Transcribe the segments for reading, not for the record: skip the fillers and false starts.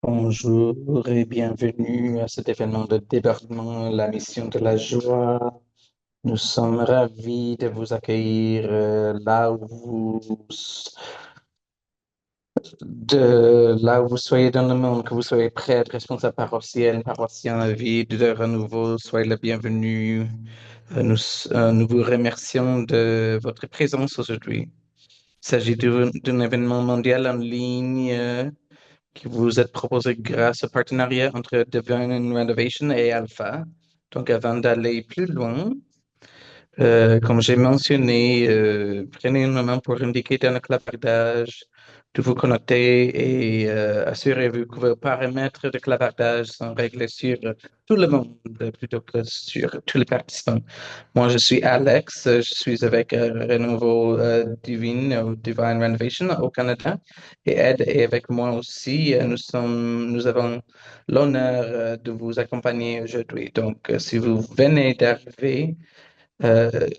Bonjour et bienvenue à cet événement de débordement, la mission de la joie. Nous sommes ravis de vous accueillir là où vous soyez dans le monde, que vous soyez prêtre, responsable paroissial, paroissien à vie, de renouveau, soyez le bienvenu. Nous vous remercions de votre présence aujourd'hui. Il s'agit d'un événement mondial en ligne qui vous est proposé grâce au partenariat entre Divine Renovation et Alpha. Donc, avant d'aller plus loin, comme j'ai mentionné, prenez un moment pour indiquer dans le clavardage de vous connecter et assurez-vous que vos paramètres de clavardage sont réglés sur tout le monde plutôt que sur tous les participants. Moi, je suis Alex, je suis avec Renouveau Divine ou Divine Renovation au Canada et Ed est avec moi aussi. Nous avons l'honneur de vous accompagner aujourd'hui. Donc, si vous venez d'arriver, euh,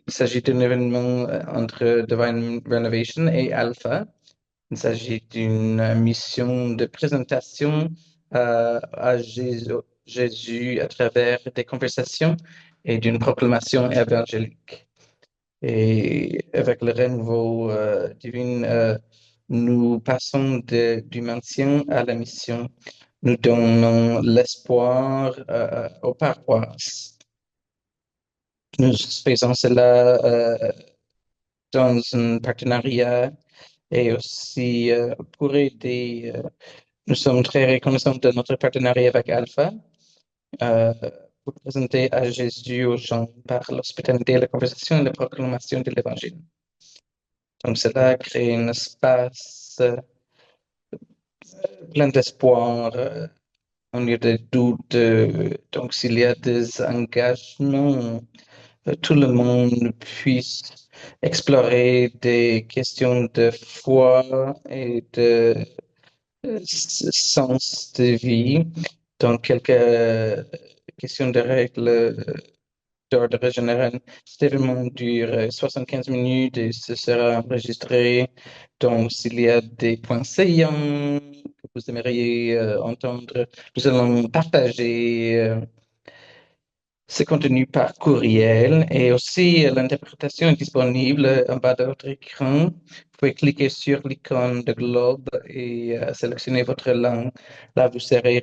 il s'agit d'un événement entre Divine Renovation et Alpha. Il s'agit d'une mission de présentation à Jésus à travers des conversations et d'une proclamation évangélique. Et avec le renouveau divin, nous passons du maintien à la mission. Nous donnons l'espoir aux paroisses. Nous faisons cela dans un partenariat et aussi pour aider. Nous sommes très reconnaissants de notre partenariat avec Alpha euh, pour présenter à Jésus aux gens par l'hospitalité, la conversation et la proclamation de l'Évangile. Donc, cela crée un espace plein d'espoir au lieu de doute. Donc, s'il y a des engagements, tout le monde puisse explorer des questions de foi et de sens de vie. Donc, quelques questions de règles d'ordre général. Cet événement dure 75 minutes et ce sera enregistré. Donc, s'il y a des points saillants que vous aimeriez entendre, nous allons partager ce contenu par courriel et aussi l'interprétation est disponible en bas de votre écran. Vous pouvez cliquer sur l'icône de globe et sélectionner votre langue. Là, vous serez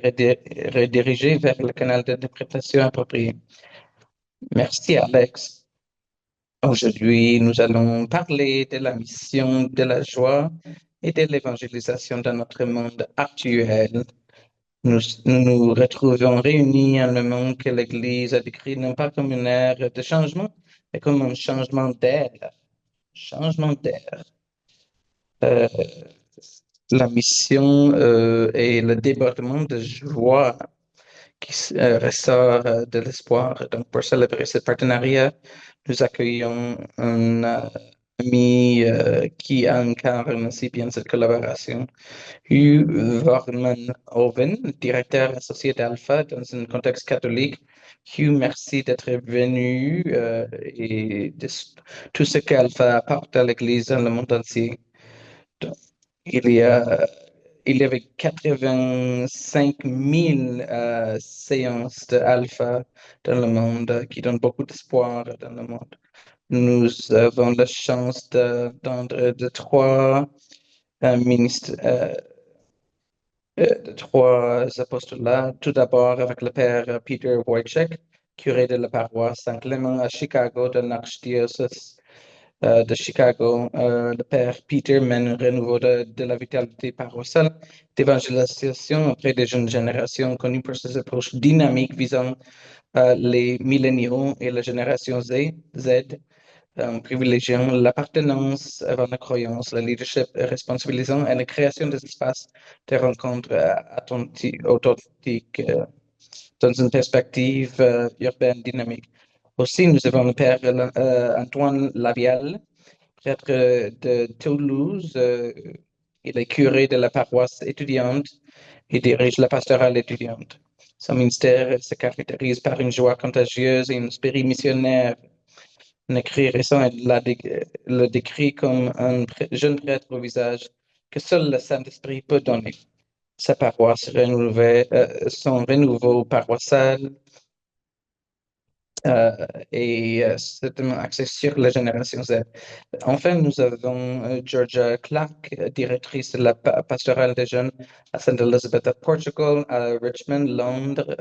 redirigé vers le canal d'interprétation approprié. Merci, Alex. Aujourd'hui, nous allons parler de la mission de la joie et de l'évangélisation dans notre monde actuel. Nous nous retrouvons réunis en un moment que l'Église a décrit non pas comme une ère de changement, mais comme un changement d'air. Changement d'air. Euh, la mission et le débordement de joie qui ressort de l'espoir. Donc, pour célébrer ce partenariat, nous accueillons un ami qui incarne si bien cette collaboration. Hugh Vormanhoven, directeur associé d'Alpha dans un contexte catholique. Hugh, merci d'être venu et de tout ce qu'Alpha apporte à l'Église dans le monde entier. Donc, il y a, il y avait 85 000 séances d'Alpha dans le monde qui donnent beaucoup d'espoir dans le monde. Nous avons la chance d'entendre de trois ministres. De trois apostolats. Tout d'abord avec le père Peter Wojciech, curé de la paroisse Saint-Clément à Chicago de l'archidiocèse de Chicago. Le père Peter mène un renouveau de la vitalité paroissiale, d'évangélisation auprès des jeunes générations connues pour ses approches dynamiques visant les milléniaux et la génération Z, privilégiant l'appartenance avant la croyance, le leadership responsabilisant et la création d'espaces de rencontres authentiques dans une perspective urbaine dynamique. Aussi, nous avons le père Antoine Lavial, prêtre de Toulouse. Il est curé de la paroisse étudiante et dirige la pastorale étudiante. Son ministère se caractérise par une joie contagieuse et un esprit missionnaire. Un écrit récent le décrit comme un jeune prêtre au visage que seul le Saint-Esprit peut donner. sa paroisse son renouveau paroissial euh, et certainement axé sur la génération Z. Enfin, nous avons Georgia Clark, directrice de la pastorale des jeunes à Saint Elizabeth à Portugal, à Richmond, Londres.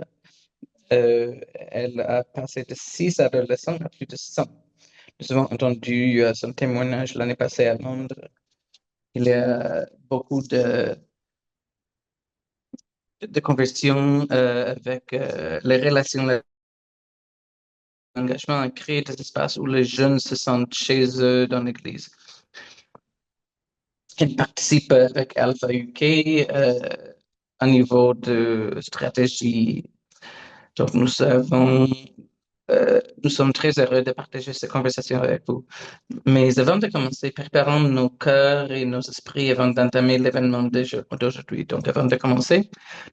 Elle a passé de 6 adolescents à plus de 100. Nous avons entendu son témoignage l'année passée à Londres. Il y a beaucoup de conversions avec les relations, l'engagement à créer des espaces où les jeunes se sentent chez eux dans l'Église. Elle participe avec Alpha UK à niveau de stratégie. Donc, nous sommes très heureux de partager cette conversation avec vous. Mais avant de commencer, préparons nos cœurs et nos esprits avant d'entamer l'événement d'aujourd'hui. Donc, avant de commencer,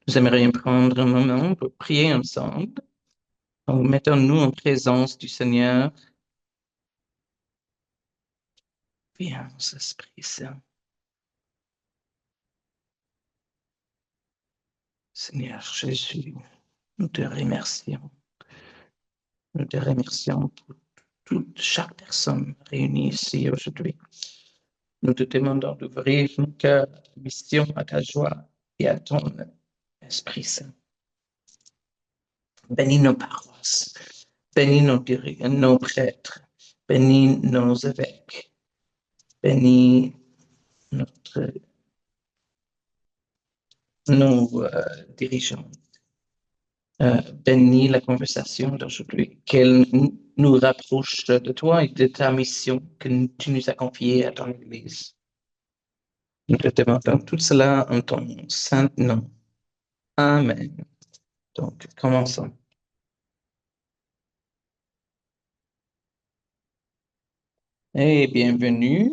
nous aimerions prendre un moment pour prier ensemble. Donc, mettons-nous en présence du Seigneur. Viens, Esprit Saint. Seigneur Jésus, nous te remercions. Nous te remercions pour chaque personne réunie ici aujourd'hui. Nous te demandons d'ouvrir nos cœurs à ta mission, à ta joie et à ton Esprit Saint. Bénis nos paroisses, bénis nos prêtres, bénis nos évêques, bénis nos dirigeants. Bénis la conversation d'aujourd'hui, qu'elle nous rapproche de toi et de ta mission que tu nous as confiée à ton Église. Nous te demandons tout cela en ton saint nom. Amen. Donc, commençons. Et bienvenue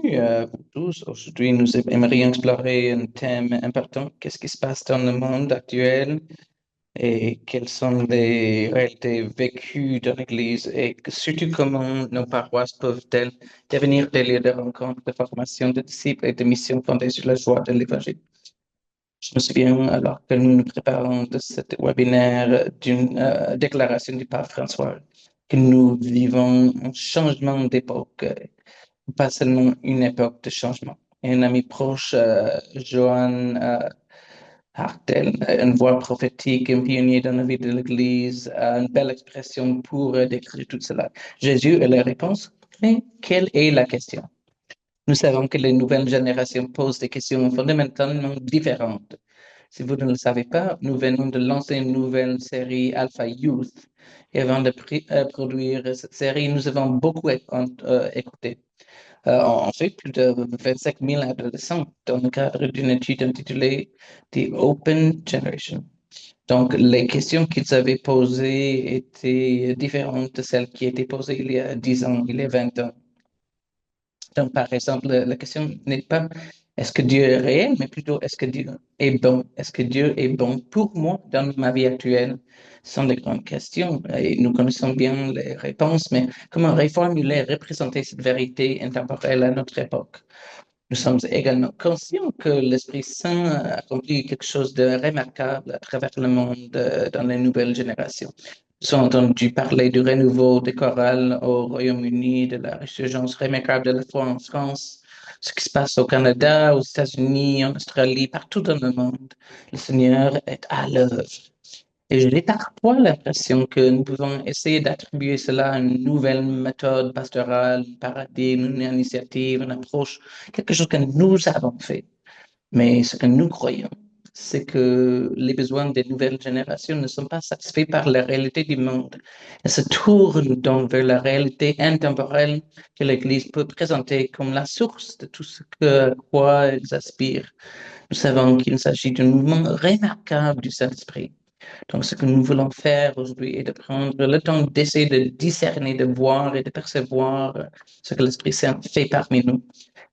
vous tous. Aujourd'hui, nous aimerions explorer un thème important. Qu'est-ce qui se passe dans le monde actuel et quelles sont les réalités vécues dans l'Église et surtout comment nos paroisses peuvent-elles devenir des lieux de rencontre, de formation de disciples et de missions fondées sur la joie de l'Évangile. Je me souviens alors que nous nous préparons de cet webinaire d'une déclaration du pape François que nous vivons un changement d'époque, pas seulement une époque de changement. Et un ami proche, Johan Hartel, une voix prophétique, un pionnier dans la vie de l'Église, une belle expression pour décrire tout cela. Jésus et la réponse, mais quelle est la question? Nous savons que les nouvelles générations posent des questions fondamentalement différentes. Si vous ne le savez pas, nous venons de lancer une nouvelle série Alpha Youth. Et avant de produire cette série, nous avons beaucoup écouté. En fait, plus de 25 000 adolescents dans le cadre d'une étude intitulée The Open Generation. Donc, les questions qu'ils avaient posées étaient différentes de celles qui étaient posées il y a 10 ans, il y a 20 ans. Donc, par exemple, la question n'est pas est-ce que Dieu est réel, mais plutôt est-ce que Dieu est bon? Est-ce que Dieu est bon pour moi dans ma vie actuelle? Ce sont des grandes questions et nous connaissons bien les réponses, mais comment reformuler, représenter cette vérité intemporelle à notre époque? Nous sommes également conscients que l'Esprit Saint a accompli quelque chose de remarquable à travers le monde dans les nouvelles générations. Nous avons entendu parler du renouveau des chorales au Royaume-Uni, de la résurgence remarquable de la foi en France, ce qui se passe au Canada, aux États-Unis, en Australie, partout dans le monde. Le Seigneur est à l'œuvre. Et j'ai parfois l'impression que nous pouvons essayer d'attribuer cela à une nouvelle méthode pastorale, un paradigme, une initiative, une approche, quelque chose que nous avons fait. Mais ce que nous croyons, c'est que les besoins des nouvelles générations ne sont pas satisfaits par la réalité du monde. Elles se tournent donc vers la réalité intemporelle que l'Église peut présenter comme la source de tout ce à quoi elles aspirent. Nous savons qu'il s'agit d'un mouvement remarquable du Saint-Esprit. Donc, ce que nous voulons faire aujourd'hui est de prendre le temps d'essayer de discerner, de voir et de percevoir ce que l'Esprit Saint fait parmi nous,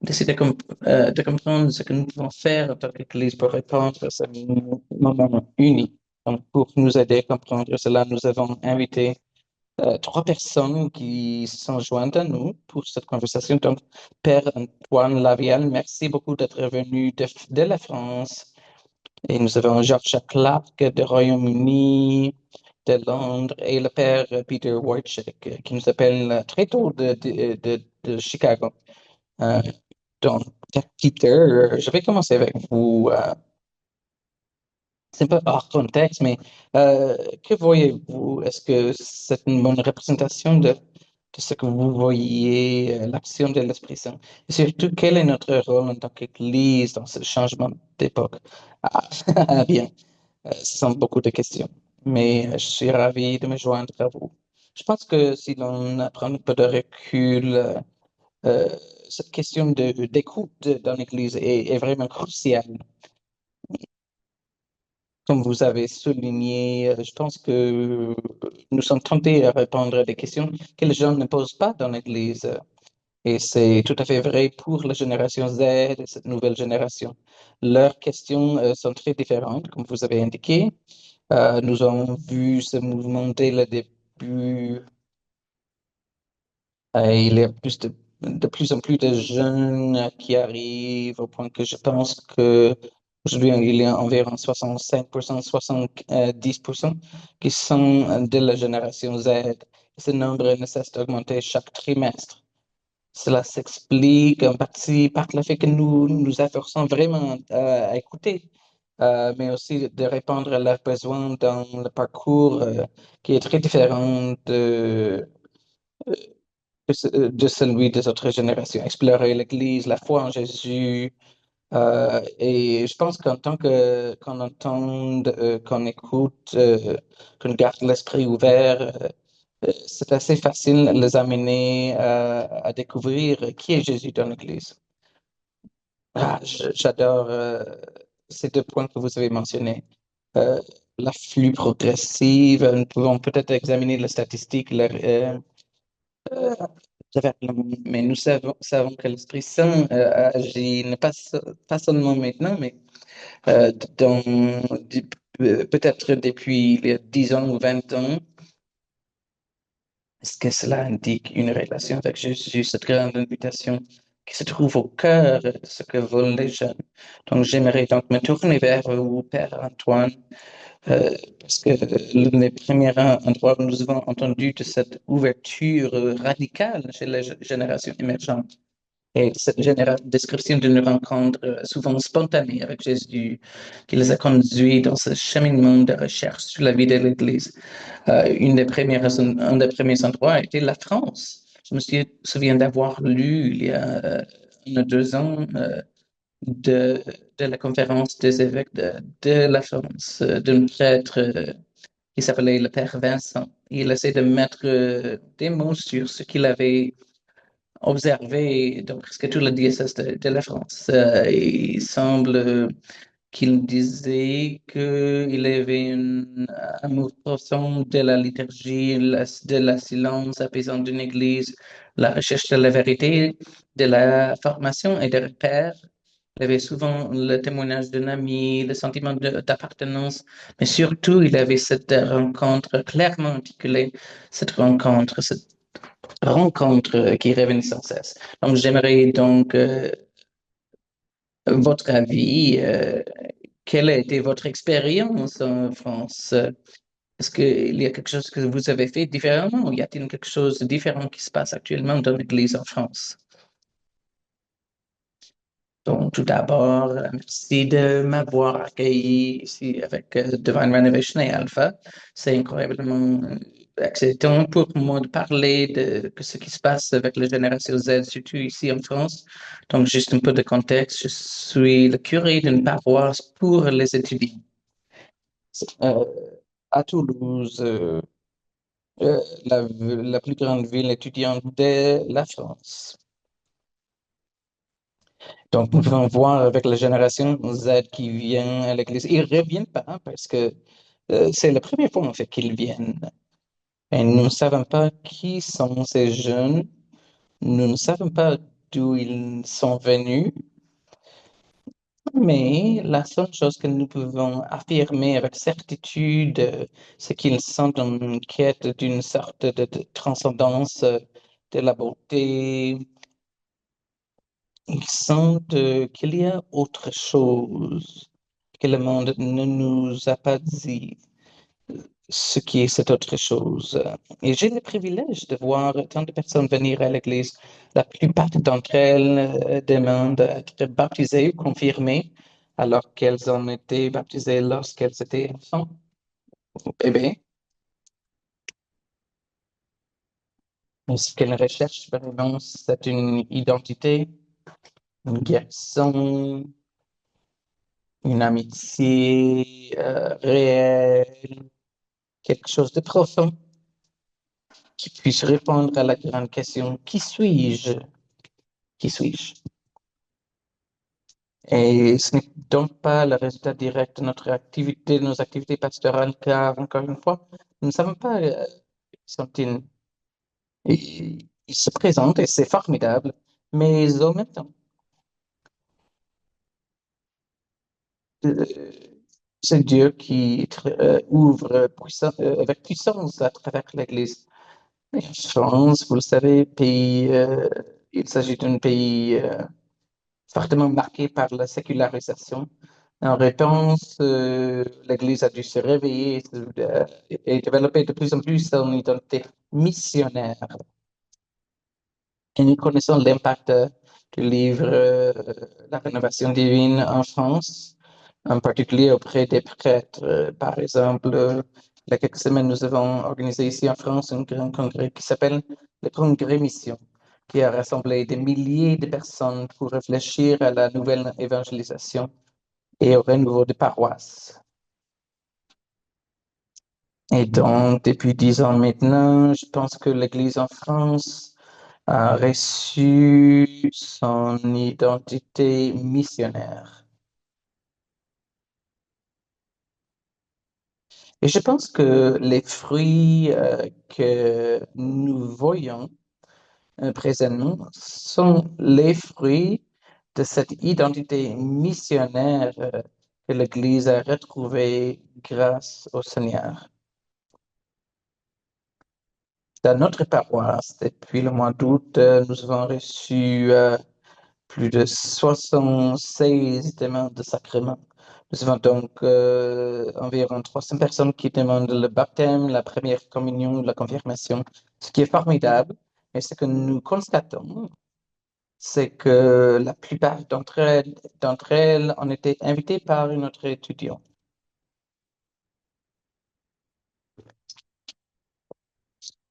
d'essayer de comprendre ce que nous pouvons faire en tant qu'Église pour répondre à ce moment unique. Donc, pour nous aider à comprendre cela, nous avons invité trois personnes qui se sont jointes à nous pour cette conversation. Donc, Père Antoine Lavial, merci beaucoup d'être venu de la France Et nous avons George Clark du Royaume-Uni, de Londres, et le père Peter Wojcik, qui nous appelle très tôt de Chicago. Euh, donc, Peter, je vais commencer avec vous. C'est pas hors contexte, mais que voyez-vous? Est-ce que c'est une bonne représentation de ce que vous voyez, l'action de l'Esprit Saint? Et surtout, quel est notre rôle en tant qu'Église dans ce changement d'époque? Ah, bien, ce sont beaucoup de questions, mais je suis ravi de me joindre à vous. Je pense que si l'on prend un peu de recul, euh, cette question d'écoute dans l'Église est vraiment cruciale. Comme vous avez souligné, je pense que nous sommes tentés à répondre à des questions que les gens ne posent pas dans l'Église. Et c'est tout à fait vrai pour la génération Z et cette nouvelle génération. Leurs questions sont très différentes, comme vous avez indiqué. Nous avons vu ce mouvement dès le début. Il y a de plus en plus de jeunes qui arrivent au point que je pense que aujourd'hui il y a environ 65%, 70% qui sont de la génération Z. Ce nombre ne cesse d'augmenter chaque trimestre. Cela s'explique en partie par le fait que nous nous efforçons vraiment à écouter, mais aussi de répondre à leurs besoins dans le parcours qui est très différent de celui des autres générations. Explorer l'Église, la foi en Jésus. Et je pense qu'on entende, qu'on écoute, qu'on garde l'esprit ouvert, c'est assez facile de les amener à découvrir qui est Jésus dans l'Église. J'adore ces deux points que vous avez mentionnés. Euh, L'afflux progressif, nous pouvons peut-être examiner les statistiques, euh, mais nous savons que l'Esprit Saint agit ne pas, pas seulement maintenant, mais dans, peut-être depuis il y a 10 ans ou 20 ans. Est-ce que cela indique une relation avec Jésus, cette grande invitation qui se trouve au cœur de ce que veulent les jeunes? Donc, j'aimerais donc me tourner vers vous, Père Antoine, parce que l'un des premiers endroits où nous avons entendu de cette ouverture radicale chez les générations émergentes. Et cette description d'une rencontre souvent spontanée avec Jésus qui les a conduits dans ce cheminement de recherche sur la vie de l'Église. Un des premiers endroits était la France. Je me souviens d'avoir lu il y a 1 ou 2 ans de, de la conférence des évêques de la France, d'un prêtre qui s'appelait le Père Vincent. Il essaie de mettre des mots sur ce qu'il avait observé dans presque tout le diocèse de la France. Il semble qu'il disait qu'il avait un amour profond de la liturgie, de la silence apaisant d'une église, la recherche de la vérité, de la formation et des repères. Il avait souvent le témoignage d'un ami, le sentiment d'appartenance, mais surtout, il avait cette rencontre clairement articulée, cette rencontre qui revenait sans cesse. Donc, j'aimerais donc votre avis. Quelle a été votre expérience en France? Est-ce qu'il y a quelque chose que vous avez fait différemment ou y a-t-il quelque chose de différent qui se passe actuellement dans l'Église en France? Donc, tout d'abord, merci de m'avoir accueilli ici avec Divine Renovation et Alpha. C'est incroyablement excitant pour moi de parler de ce qui se passe avec la génération Z, surtout ici en France. Donc, juste un peu de contexte, je suis le curé d'une paroisse pour les étudiants euh, à Toulouse, la plus grande ville étudiante de la France. Donc, nous pouvons voir avec la génération Z qui vient à l'église. Ils ne reviennent pas hein, parce que c'est la première fois en fait qu'ils viennent. Et nous ne savons pas qui sont ces jeunes. Nous ne savons pas d'où ils sont venus. Mais la seule chose que nous pouvons affirmer avec certitude, c'est qu'ils sont en quête d'une sorte de transcendance de la beauté. Ils sentent qu'il y a autre chose. que le monde ne nous a pas dit ce qui est cette autre chose. Et j'ai le privilège de voir tant de personnes venir à l'église. La plupart d'entre elles demandent à être baptisées ou confirmées alors qu'elles ont été baptisées lorsqu'elles étaient enfants ou bébés. Et ce qu'elles recherchent vraiment, c'est une identité, une guérison, une amitié réelle, quelque chose de profond qui puisse répondre à la grande question, qui suis-je? Qui suis-je? Et ce n'est donc pas le résultat direct de notre activité, de nos activités pastorales, car, encore une fois, nous ne savons pas, sont-ils, ils se présentent et c'est formidable, mais en même temps, euh, c'est Dieu qui ouvre avec puissance à travers l'Église. Et France, vous le savez, il s'agit d'un pays fortement marqué par la sécularisation. En réponse, l'Église a dû se réveiller et développer de plus en plus son identité missionnaire. Et nous connaissons l'impact du livre La rénovation divine en France, en particulier auprès des prêtres. Par exemple, il y a quelques semaines, nous avons organisé ici en France un grand congrès qui s'appelle le Congrès Mission, qui a rassemblé des milliers de personnes pour réfléchir à la nouvelle évangélisation et au renouveau des paroisses. Et donc, depuis 10 ans maintenant, je pense que l'Église en France a reçu son identité missionnaire. Et je pense que les fruits que nous voyons présentement sont les fruits de cette identité missionnaire que l'Église a retrouvée grâce au Seigneur. Dans notre paroisse, depuis le mois d'août, nous avons reçu plus de 76 demandes de sacrement. Nous avons donc environ 300 personnes qui demandent le baptême, la première communion, la confirmation, ce qui est formidable. Et ce que nous constatons, c'est que la plupart d'entre elles ont été invitées par notre étudiant.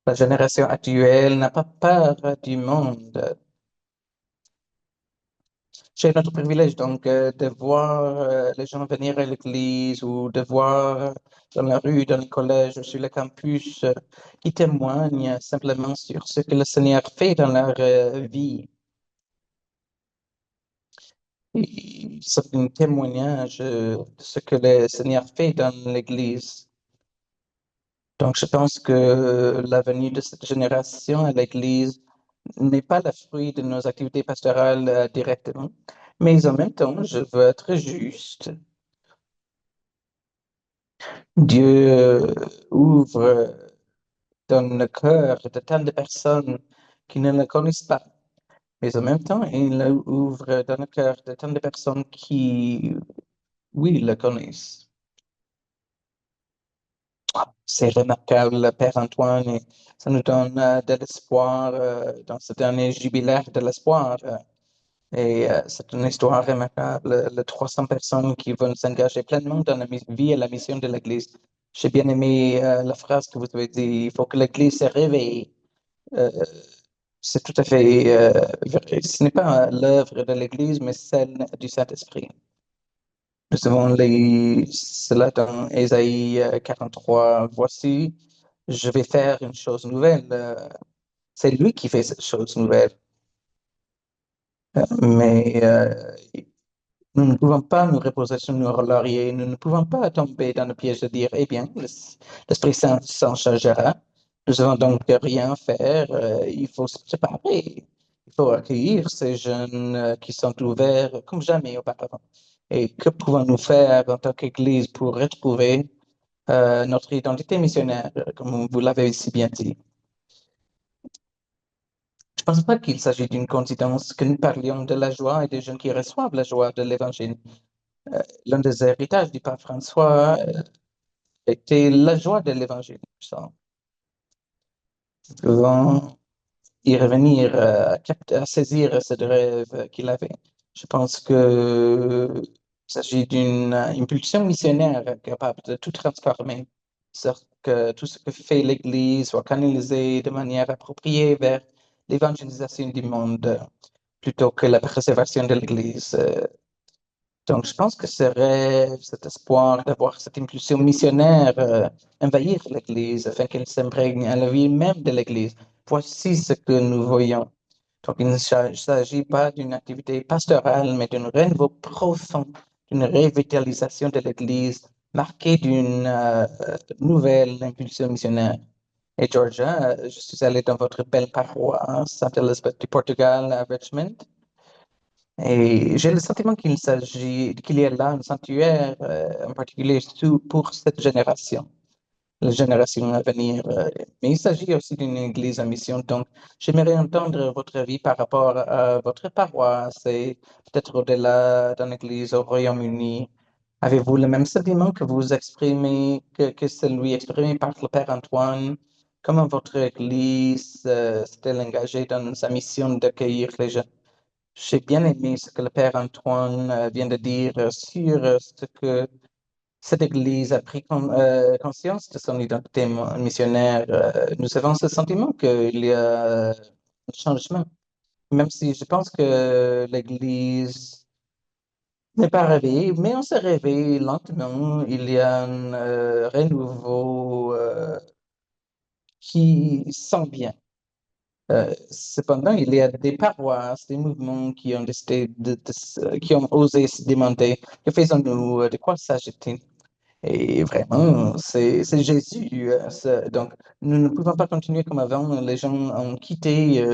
La génération actuelle n'a pas peur du monde. J'ai notre privilège donc de voir les gens venir à l'église ou de voir dans la rue, dans le collège ou sur le campus qui témoignent simplement sur ce que le Seigneur fait dans leur vie. C'est un témoignage de ce que le Seigneur fait dans l'église. Donc je pense que la venue de cette génération à l'église n'est pas le fruit de nos activités pastorales directement, mais en même temps, je veux être juste. Dieu ouvre dans le cœur de tant de personnes qui ne le connaissent pas, mais en même temps, il ouvre dans le cœur de tant de personnes qui, oui, le connaissent. C'est remarquable, Père Antoine, et ça nous donne de l'espoir dans ce dernier jubilaire de l'espoir. C'est une histoire remarquable, les 300 personnes qui vont s'engager pleinement dans la vie et la mission de l'Église. J'ai bien aimé la phrase que vous avez dit, il faut que l'Église se réveille. Euh, c'est tout à fait vrai. Ce n'est pas l'œuvre de l'Église, mais celle du Saint-Esprit. Nous avons cela dans Ésaïe 43. Voici, je vais faire une chose nouvelle. C'est lui qui fait cette chose nouvelle. Mais nous ne pouvons pas nous reposer sur nos lauriers, nous ne pouvons pas tomber dans le piège de dire, eh bien, l'Esprit Saint s'en chargera. Nous avons donc rien faire, il faut se préparer, il faut accueillir ces jeunes qui sont ouverts comme jamais auparavant. Et que pouvons-nous faire en tant qu'Église pour retrouver notre identité missionnaire, comme vous l'avez si bien dit? Je ne pense pas qu'il s'agit d'une coïncidence que nous parlions de la joie et des jeunes qui reçoivent la joie de l'Évangile. L'un des héritages du pape François était la joie de l'évangile. Ça. Souvent, y revenir, à saisir ce rêve qu'il avait. Je pense que il s'agit d'une impulsion missionnaire capable de tout transformer. Sorte que tout ce que fait l'Église soit canalisé de manière appropriée vers l'évangélisation du monde plutôt que la préservation de l'Église. Donc, je pense que ce rêve, cet espoir d'avoir cette impulsion missionnaire, envahir l'Église afin qu'elle s'imprègne à la vie même de l'Église, voici ce que nous voyons. Donc, il ne s'agit pas d'une activité pastorale, mais d'un renouveau profond, d'une revitalisation de l'Église, marquée d'une nouvelle impulsion missionnaire. Et Georgia, je suis allé dans votre belle paroisse, Sainte-Élisabeth du Portugal à Richmond. Et j'ai le sentiment qu'il y a là un sanctuaire en particulier pour cette génération, la génération à venir. Mais il s'agit aussi d'une église en mission. Donc, j'aimerais entendre votre avis par rapport à votre paroisse et peut-être au-delà d'une église au Royaume-Uni. Avez-vous le même sentiment que vous exprimez, que celui exprimé par le Père Antoine? Comment votre église s'est-elle engagée dans sa mission d'accueillir les jeunes? J'ai bien aimé ce que le Père Antoine vient de dire sur ce que cette Église a pris conscience de son identité missionnaire. Nous avons ce sentiment qu'il y a un changement, même si je pense que l'Église n'est pas réveillée, mais on se réveille lentement. Il y a un renouveau qui sent bien. Cependant, il y a des paroisses, des mouvements qui ont décidé qui ont osé se demander que faisons-nous, de quoi s'agit-il? Et vraiment, c'est Jésus. Donc, nous ne pouvons pas continuer comme avant. Les gens ont quitté.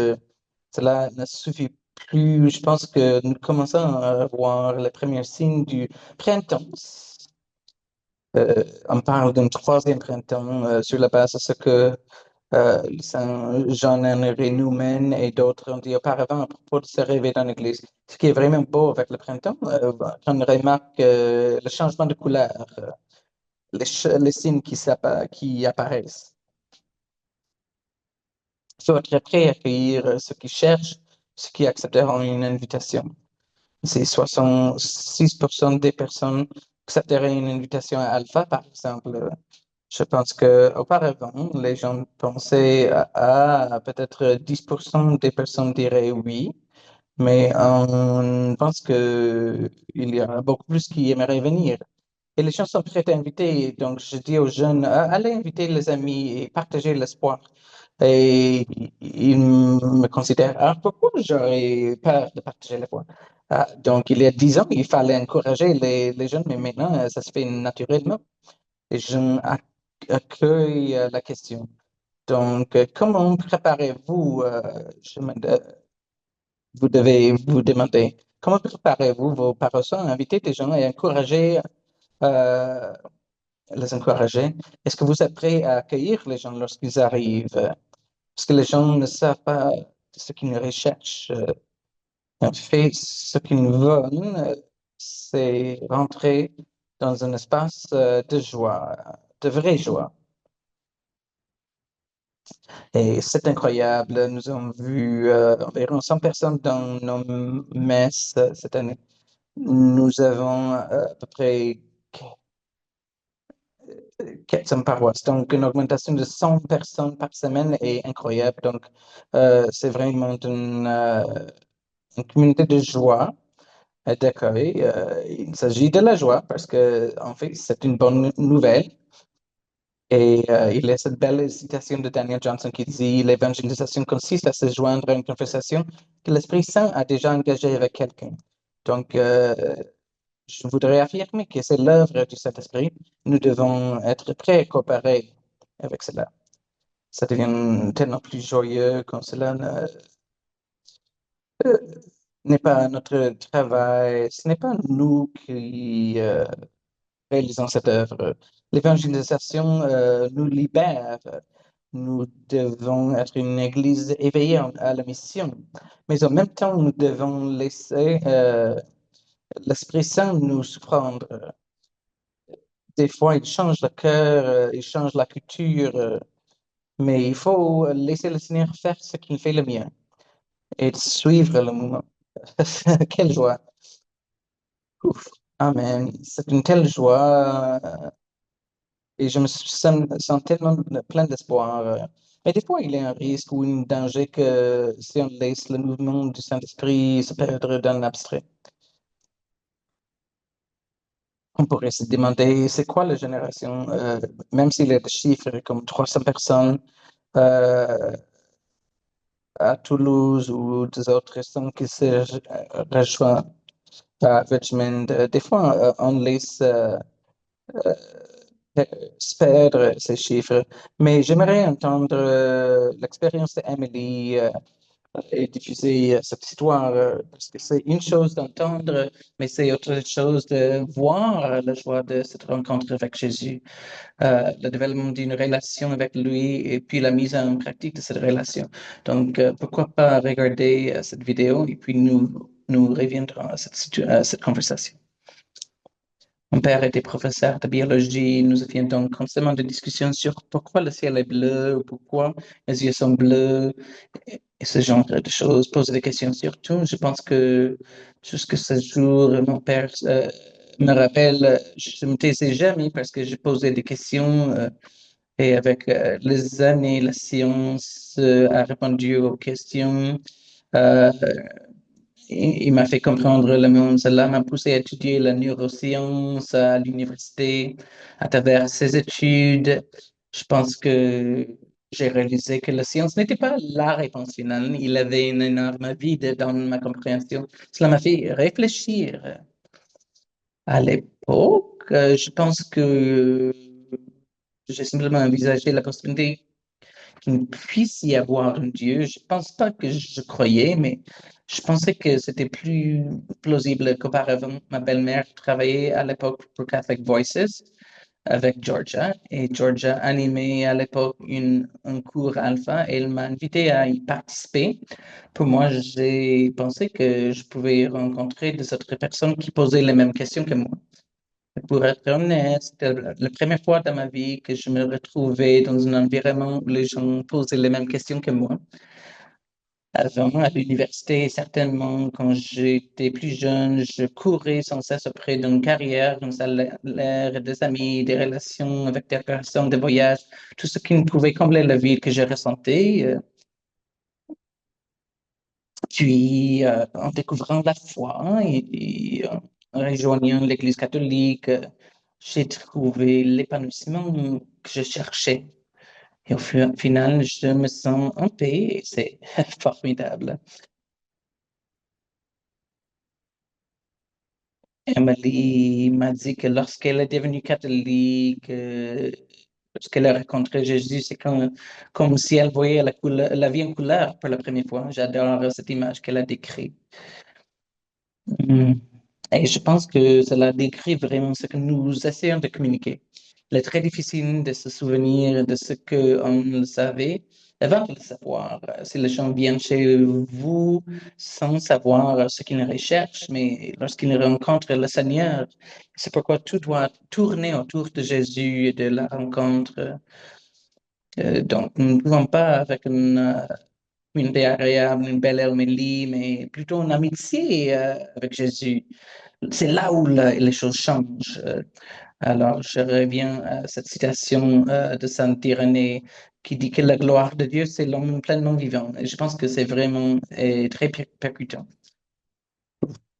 Cela ne suffit plus. Je pense que nous commençons à voir les premiers signes du printemps. On parle d'un troisième printemps sur la base de ce que Saint Jean-Henri Newman et d'autres ont dit auparavant à propos de se réveiller dans l'Église. Ce qui est vraiment beau avec le printemps, on remarque le changement de couleur, les signes qui apparaissent. Il faut être prêt à accueillir ceux qui cherchent, ceux qui accepteront une invitation. Si 66% des personnes accepteraient une invitation à Alpha, par exemple, je pense qu'auparavant, les gens pensaient à peut-être 10% des personnes diraient oui, mais on pense qu'il y a beaucoup plus qui aimeraient venir. Et les gens sont prêts à inviter. Donc, je dis aux jeunes, allez inviter les amis et partagez l'espoir. Et ils me considèrent, pourquoi j'aurais peur de partager l'espoir? Donc, il y a 10 ans, il fallait encourager les jeunes, mais maintenant, ça se fait naturellement. Et accueille la question. Donc, comment préparez-vous, vous devez vous demander, comment préparez-vous vos paroles à inviter des gens et encourager euh, les encourager. Est-ce que vous êtes prêt à accueillir les gens lorsqu'ils arrivent? Parce que les gens ne savent pas ce qu'ils recherchent. En fait, ce qu'ils veulent, c'est rentrer dans un espace de joie, de vraie joie. Et c'est incroyable. Nous avons vu environ 100 personnes dans nos messes cette année. Nous avons à peu près 400 paroisses. Donc, une augmentation de 100 personnes par semaine est incroyable. Donc, c'est vraiment une communauté de joie et d'accueil. Il s'agit de la joie parce que, en fait, c'est une bonne nouvelle. Et il y a cette belle citation de Daniel Johnson qui dit, l'évangélisation consiste à se joindre à une conversation que l'Esprit Saint a déjà engagée avec quelqu'un. Donc, je voudrais affirmer que c'est l'œuvre du Saint-Esprit. Nous devons être prêts à coopérer avec cela. Ça devient tellement plus joyeux quand cela euh, n'est pas notre travail, ce n'est pas nous qui réalisons cette œuvre. L'évangélisation nous libère. Nous devons être une église éveillée à la mission, mais en même temps, nous devons laisser l'Esprit Saint nous surprendre. Des fois, il change le cœur, il change la culture, mais il faut laisser le Seigneur faire ce qu'il fait le mieux et suivre le mouvement. Quelle joie! Ouf. Amen. C'est une telle joie et je me sens tellement plein d'espoir. Mais des fois, il y a un risque ou un danger que si on laisse le mouvement du Saint-Esprit se perdre dans l'abstrait. On pourrait se demander, c'est quoi la génération, même s'il y a des chiffres comme 300 personnes euh, à Toulouse ou des autres restaurants qui se rejoignent à Richmond, des fois on laisse euh, se perdre ces chiffres. Mais j'aimerais entendre l'expérience d'Emily et diffuser cette histoire, parce que c'est une chose d'entendre, mais c'est autre chose de voir la joie de cette rencontre avec Jésus, le développement d'une relation avec lui et puis la mise en pratique de cette relation. Donc, pourquoi pas regarder cette vidéo et puis nous reviendrons à à cette conversation. Mon père était professeur de biologie. Nous avions donc constamment des discussions sur pourquoi le ciel est bleu, ou pourquoi les yeux sont bleus, et ce genre de choses. Poser des questions sur tout. Je pense que jusqu'à ce jour, mon père me rappelle, je ne me taisais jamais parce que je posais des questions et avec les années, la science a répondu aux questions. Euh, il m'a fait comprendre le monde. Cela m'a poussé à étudier la neuroscience à l'université. À travers ces études, je pense que j'ai réalisé que la science n'était pas la réponse finale. Il avait une énorme vide dans ma compréhension. Cela m'a fait réfléchir. À l'époque, je pense que j'ai simplement envisagé la possibilité qu'il puisse y avoir un Dieu. Je pense pas que je croyais, mais je pensais que c'était plus plausible qu'auparavant. Ma belle-mère travaillait à l'époque pour Catholic Voices avec Georgia et Georgia animait à l'époque un cours alpha et elle m'a invité à y participer. Pour moi, j'ai pensé que je pouvais rencontrer des autres personnes qui posaient les mêmes questions que moi. Pour être honnête, c'était la première fois dans ma vie que je me retrouvais dans un environnement où les gens posaient les mêmes questions que moi. Avant, à l'université, certainement, quand j'étais plus jeune, je courais sans cesse auprès d'une carrière, d'un salaire, des amis, des relations avec des personnes, des voyages, tout ce qui ne pouvait combler la vie que je ressentais. Puis, en découvrant la foi en rejoignant l'Église catholique, j'ai trouvé l'épanouissement que je cherchais. Et au final, je me sens en paix et c'est formidable. Emily m'a dit que lorsqu'elle est devenue catholique, lorsqu'elle a rencontré Jésus, c'est comme si elle voyait la vie en couleur pour la première fois. J'adore cette image qu'elle a décrite. Mm. Et je pense que cela décrit vraiment ce que nous essayons de communiquer. Il est très difficile de se souvenir de ce qu'on le savait avant de le savoir. Si les gens viennent chez vous sans savoir ce qu'ils recherchent, mais lorsqu'ils rencontrent le Seigneur, c'est pourquoi tout doit tourner autour de Jésus et de la rencontre. Donc, nous ne pouvons pas avec une paix agréable, une belle homélie, mais plutôt une amitié avec Jésus. C'est là où les choses changent. Alors, je reviens à cette citation de Saint Irénée qui dit que la gloire de Dieu, c'est l'homme pleinement vivant. Et je pense que c'est vraiment très percutant.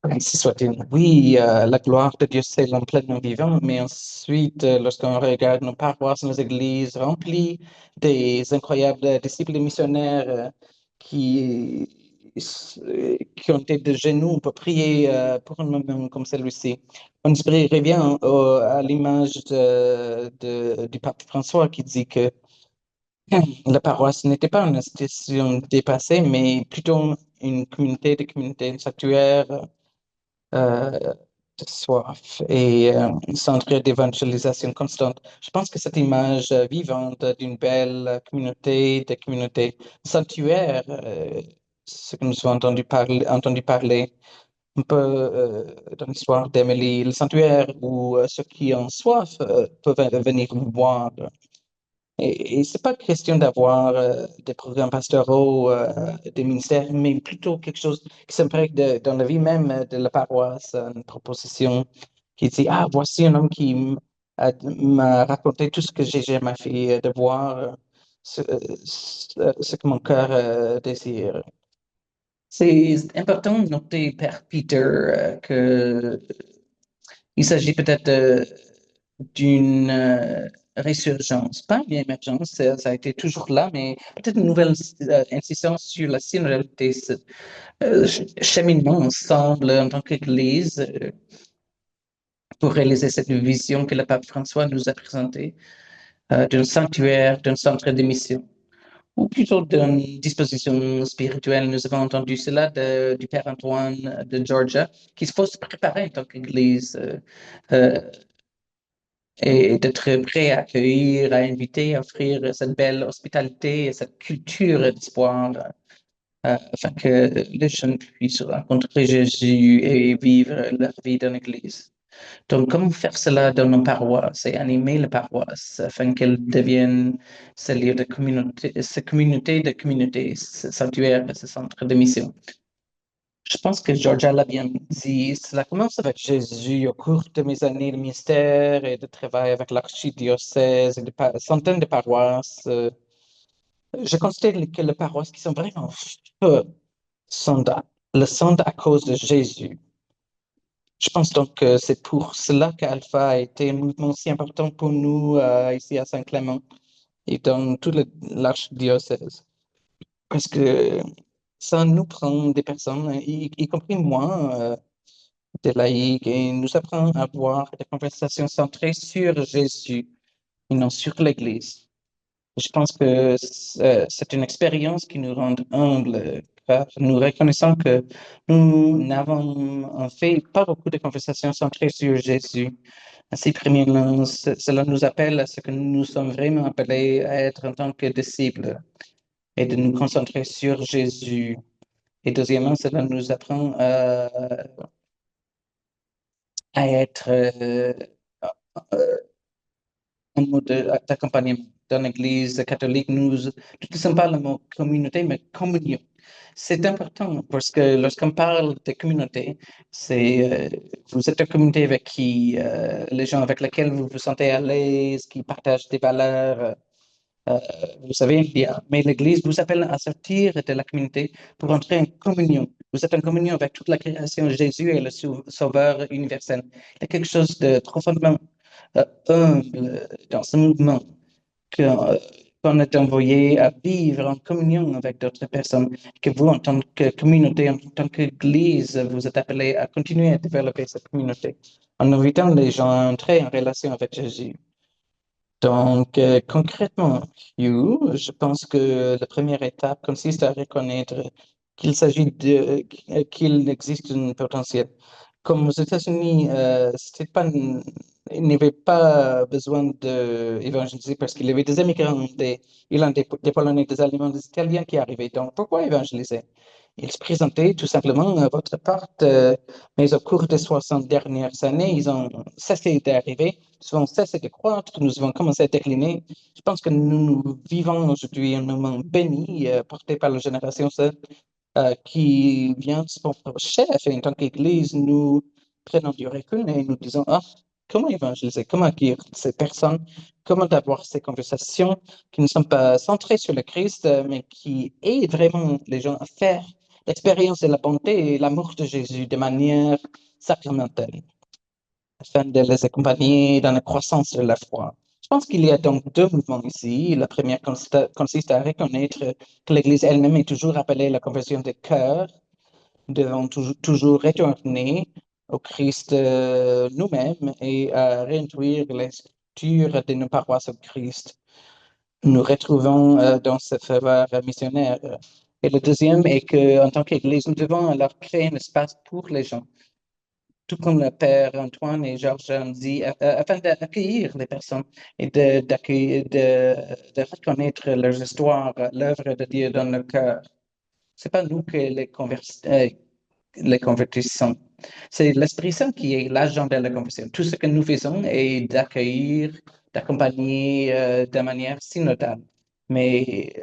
Ainsi soit-il. Oui, la gloire de Dieu, c'est l'homme pleinement vivant, mais ensuite, lorsqu'on regarde nos paroisses, nos églises remplies des incroyables disciples missionnaires qui, qui ont été de genoux pour prier pour un moment comme celui-ci, on revient à l'image du pape François qui dit que la paroisse n'était pas une institution dépassée, mais plutôt une communauté de communautés, un sanctuaire euh, de soif et un centre d'évangélisation constante. Je pense que cette image vivante d'une belle communauté, de communauté sanctuaire, ce que nous avons entendu parler, un peu dans l'histoire d'Émilie, le sanctuaire où ceux qui ont soif peuvent venir boire. Et c'est pas question d'avoir des programmes pastoraux, des ministères, mais plutôt quelque chose qui s'imprègne dans la vie même de la paroisse, une proposition qui dit, ah, voici un homme qui m'a raconté tout ce que j'ai jamais fait, de voir ce que mon cœur désire. C'est important de noter, Père Peter, que il s'agit peut-être d'une résurgence, pas une émergence, ça a été toujours là, mais peut-être une nouvelle insistance sur la synodalité, ce cheminement ensemble en tant qu'Église pour réaliser cette vision que le pape François nous a présentée d'un sanctuaire, d'un centre de mission, ou plutôt d'une disposition spirituelle. Nous avons entendu cela du Père Antoine de Georgia, qu'il faut se préparer en tant qu'Église. Euh, et d'être prêt à accueillir, à inviter, à offrir cette belle hospitalité et cette culture d'espoir afin que les jeunes puissent rencontrer Jésus et vivre leur vie dans l'Église. Donc, comment faire cela dans nos paroisses et animer les paroisses afin qu'elles deviennent ce lieu de communauté, de communauté, ce sanctuaire, ce centre de mission? Je pense que Georgia l'a bien dit. Cela commence avec Jésus au cours de mes années de ministère et de travail avec l'archidiocèse et de centaines de paroisses. Je constate que les paroisses qui sont vraiment feu le sont à cause de Jésus. Je pense donc que c'est pour cela qu'Alpha a été un mouvement si important pour nous ici à Saint-Clément et dans tout l'archidiocèse. Parce que ça nous prend des personnes, y compris moi, des laïcs, et nous apprend à avoir des conversations centrées sur Jésus et non sur l'Église. Je pense que c'est une expérience qui nous rend humbles, car nous reconnaissons que nous n'avons en fait pas beaucoup de conversations centrées sur Jésus. Ainsi, premièrement, cela nous appelle à ce que nous sommes vraiment appelés à être en tant que disciples et de nous concentrer sur Jésus. Et deuxièmement, cela nous apprend à être un mode d'accompagnement. Dans l'Église catholique, nous n'utilisons pas le mot communauté, mais communion. C'est important parce que lorsqu'on parle de communauté, vous êtes une communauté avec qui, les gens avec lesquels vous vous sentez à l'aise, qui partagent des valeurs, euh, vous savez bien. Mais l'Église vous appelle à sortir de la communauté pour entrer en communion. Vous êtes en communion avec toute la création. Jésus est le sauveur universel. Il y a quelque chose de profondément humble dans ce mouvement que- qu'on est envoyé à vivre en communion avec d'autres personnes, que vous, en tant que communauté, en tant qu'Église, vous êtes appelés à continuer à développer cette communauté en invitant les gens à entrer en relation avec Jésus. Donc, concrètement, Hugh, je pense que la première étape consiste à reconnaître qu'il existe un potentiel. Comme aux États-Unis, il n'y avait pas besoin d'évangéliser parce qu'il y avait des immigrants, des Irlandais, des Polonais, des Allemands, des Italiens qui arrivaient. Donc, pourquoi évangéliser? Ils se présentaient tout simplement à votre porte, mais au cours des 60 dernières années, ils ont cessé d'arriver, ils ont cessé de croître, nous avons commencé à décliner. Je pense que nous vivons aujourd'hui un moment béni, porté par la génération Z, qui vient de son propre chef. Et en tant qu'Église, nous prenons du recul et nous disons, ah, comment évangéliser, comment accueillir ces personnes, comment avoir ces conversations qui ne sont pas centrées sur le Christ, mais qui aident vraiment les gens à faire l'expérience de la bonté et l'amour de Jésus de manière sacramentelle, afin de les accompagner dans la croissance de la foi. Je pense qu'il y a donc deux mouvements ici. La première consiste à reconnaître que l'Église elle-même est toujours appelée à la conversion des cœurs. Nous devons toujours retourner au Christ nous-mêmes et à réintroduire les structures de nos paroisses au Christ. Nous retrouvons dans ce faveur missionnaire. Et le deuxième est qu'en tant qu'Église, nous devons alors créer un espace pour les gens, tout comme le Père Antoine et Georges ont dit, afin d'accueillir les personnes et de reconnaître leurs histoires, l'œuvre de Dieu dans leur cœur. C'est pas nous qui les les convertissions. C'est l'Esprit Saint qui est l'agent de la conversion. Tout ce que nous faisons est d'accueillir, d'accompagner de manière synodale. Mais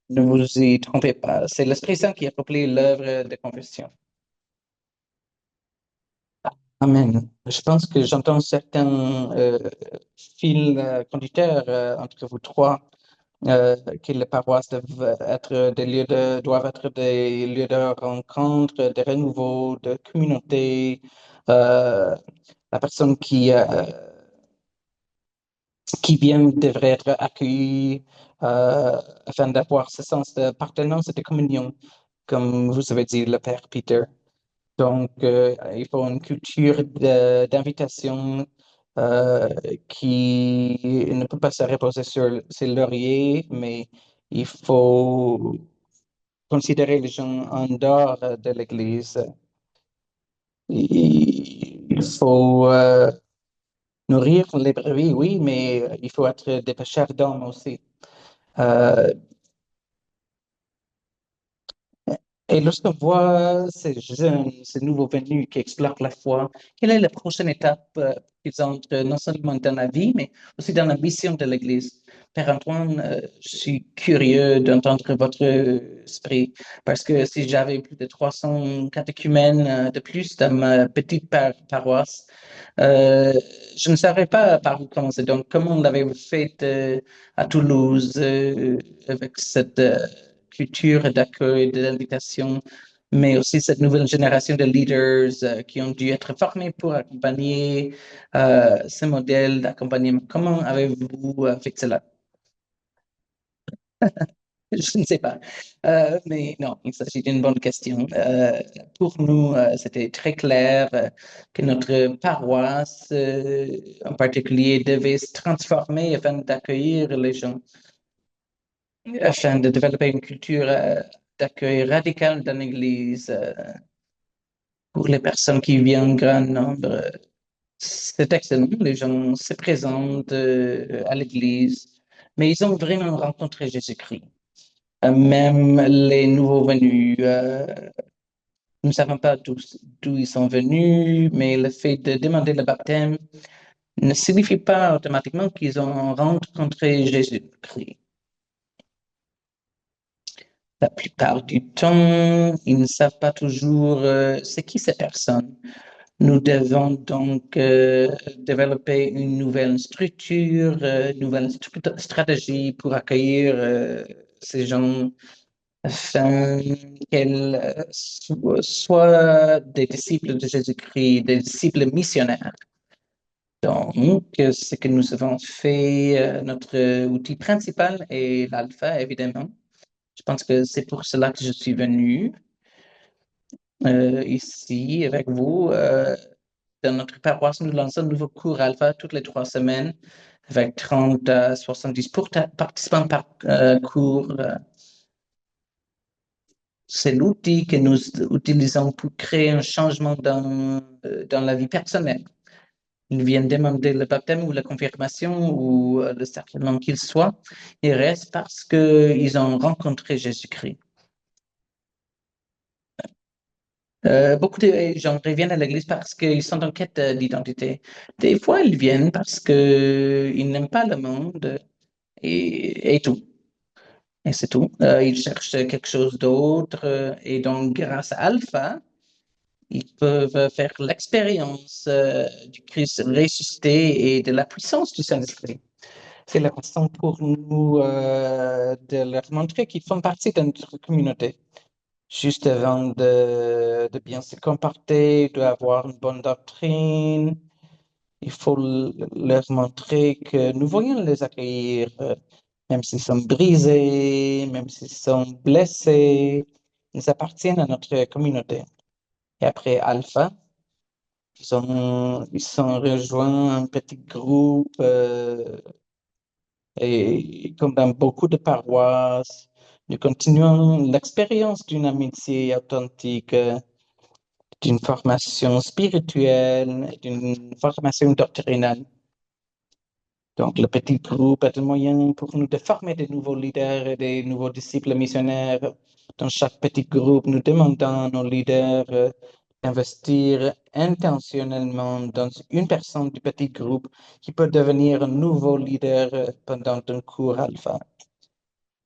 ne vous y trompez pas, c'est l'Esprit Saint qui accomplit l'œuvre de conversion. Amen. Je pense que j'entends certains fils conducteurs entre vous trois, que les paroisses doivent être des lieux de rencontre, de renouveau, de communauté. Euh, la personne qui vient devrait être accueillie afin d'avoir ce sens d'appartenance et de communion, comme vous avez dit, le Père Peter. Donc, il faut une culture d'invitation euh, qui ne peut pas se reposer sur ses lauriers, mais il faut considérer les gens en dehors de l'Église. Il faut nourrir les brebis, oui, mais il faut être des pêcheurs d'hommes aussi. Euh, Et lorsqu'on voit ces jeunes, ces nouveaux venus qui explorent la foi, quelle est la prochaine étape qu'ils entrent non seulement dans la vie, mais aussi dans la mission de l'Église? Père Antoine, je suis curieux d'entendre votre esprit, parce que si j'avais plus de 300 catéchumènes de plus dans ma petite paroisse, euh, je ne savais pas par où commencer. Donc, comment l'avez-vous fait à Toulouse avec cette culture d'accueil, d'invitation, mais aussi cette nouvelle génération de leaders qui ont dû être formés pour accompagner ce modèle d'accompagnement. Comment avez-vous fait cela? Je ne sais pas. Mais non, il s'agit d'une bonne question. Pour nous, c'était très clair que notre paroisse, en particulier, devait se transformer afin d'accueillir les gens, afin de développer une culture d'accueil radical dans l'Église pour les personnes qui viennent en grand nombre. C'est excellent, les gens se présentent à l'Église, mais ils ont vraiment rencontré Jésus-Christ. Même les nouveaux venus, nous ne savons pas d'où ils sont venus, mais le fait de demander le baptême ne signifie pas automatiquement qu'ils ont rencontré Jésus-Christ. La plupart du temps, ils ne savent pas toujours c'est qui ces personnes. Nous devons donc développer une nouvelle structure, une nouvelle stratégie pour accueillir ces gens afin qu'elles soient des disciples de Jésus-Christ, des disciples missionnaires. Donc, ce que nous avons fait, notre outil principal est l'alpha, évidemment. Je pense que c'est pour cela que je suis venu ici avec vous. Dans notre paroisse, nous lançons un nouveau cours alpha toutes les 3 semaines avec 30 à 70 participants par cours. C'est l'outil que nous utilisons pour créer un changement dans la vie personnelle. Ils viennent demander le baptême ou la confirmation ou le sacrement qu'il soit. Ils restent parce qu'ils ont rencontré Jésus-Christ. Beaucoup de gens reviennent à l'église parce qu'ils sont en quête d'identité. Des fois, ils viennent parce qu'ils n'aiment pas le monde et tout. Et c'est tout. Ils cherchent quelque chose d'autre. Et donc, grâce à Alpha, ils peuvent faire l'expérience du Christ ressuscité et de la puissance du Saint-Esprit. C'est la façon pour nous de leur montrer qu'ils font partie de notre communauté. Juste avant de bien se comporter, d'avoir une bonne doctrine, il faut leur montrer que nous voulons les accueillir, même s'ils sont brisés, même s'ils sont blessés, ils appartiennent à notre communauté. Et après Alpha, ils sont rejoints un petit groupe et comme dans beaucoup de paroisses, nous continuons l'expérience d'une amitié authentique, d'une formation spirituelle, d'une formation doctrinale. Donc, le petit groupe est un moyen pour nous de former des nouveaux leaders et des nouveaux disciples missionnaires. Dans chaque petit groupe, nous demandons à nos leaders d'investir intentionnellement dans une personne du petit groupe qui peut devenir un nouveau leader pendant un cours alpha.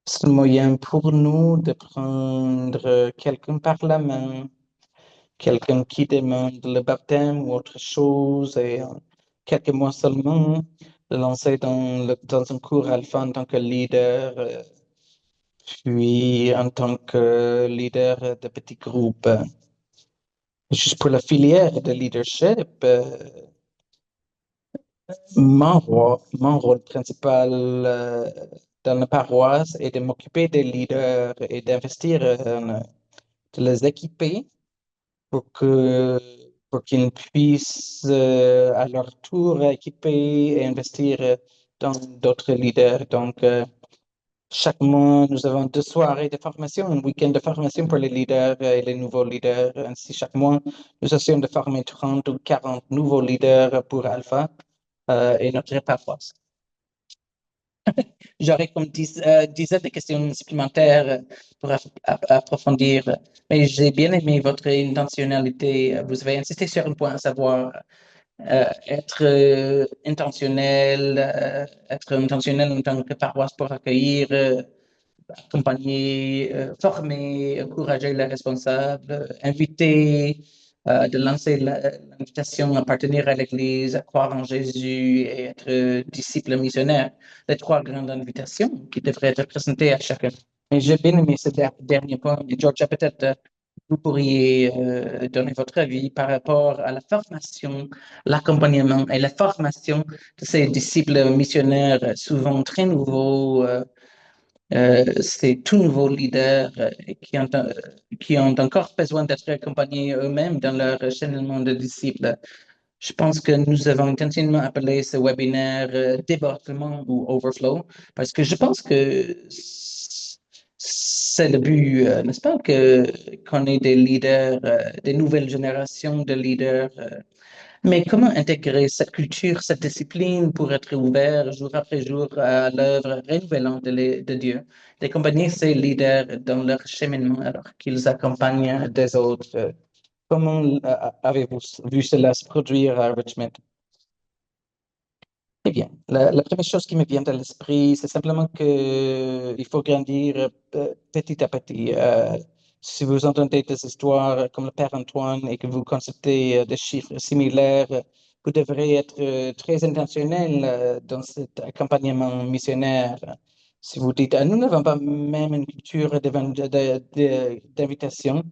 C'est un moyen pour nous de prendre quelqu'un par la main, quelqu'un qui demande le baptême ou autre chose, et en quelques mois seulement, le lancer dans un cours alpha en tant que leader, puis en tant que leader de petit groupe. Juste pour la filière de leadership, mon rôle principal dans la paroisse est de m'occuper des leaders et d'investir, de les équiper pour pour qu'ils puissent à leur tour équiper et investir dans d'autres leaders. Donc, chaque mois, nous avons 2 soirées de formation, un week-end de formation pour les leaders et les nouveaux leaders. Ainsi, chaque mois, nous essayons de former 30 ou 40 nouveaux leaders pour Alpha et notre paroisse. J'aurais comme dizaines de questions supplémentaires pour approfondir, mais j'ai bien aimé votre intentionnalité. Vous avez insisté sur un point, à savoir être être intentionnel en tant que paroisse pour accueillir, accompagner, former, encourager les responsables, inviter, de lancer l'invitation à appartenir à l'Église, à croire en Jésus et être disciple missionnaire. Les 3 grandes invitations qui devraient être présentées à chacun. Et j'ai bien aimé ce dernier point. Et Georgia, peut-être vous pourriez donner votre avis par rapport à la formation, l'accompagnement et la formation de ces disciples missionnaires, souvent très nouveaux. C'est tout nouveau leader qui ont encore besoin d'être accompagnés eux-mêmes dans leur cheminement de disciples. Je pense que nous avons intentionnellement appelé ce webinaire débordement ou overflow parce que je pense que c'est le but, n'est-ce pas, qu'on ait des leaders, des nouvelles générations de leaders, mais comment intégrer cette culture, cette discipline pour être ouvert jour après jour à l'œuvre renouvelante de Dieu, d'accompagner ces leaders dans leur cheminement alors qu'ils accompagnent des autres? Comment avez-vous vu cela se produire à Richmond? Eh bien, la première chose qui me vient à l'esprit, c'est simplement que il faut grandir petit à petit. Si vous entendez des histoires comme le Père Antoine et que vous constatez des chiffres similaires, vous devrez être très intentionnel dans cet accompagnement missionnaire. Si vous dites, ah, nous n'avons pas même une culture d'invitation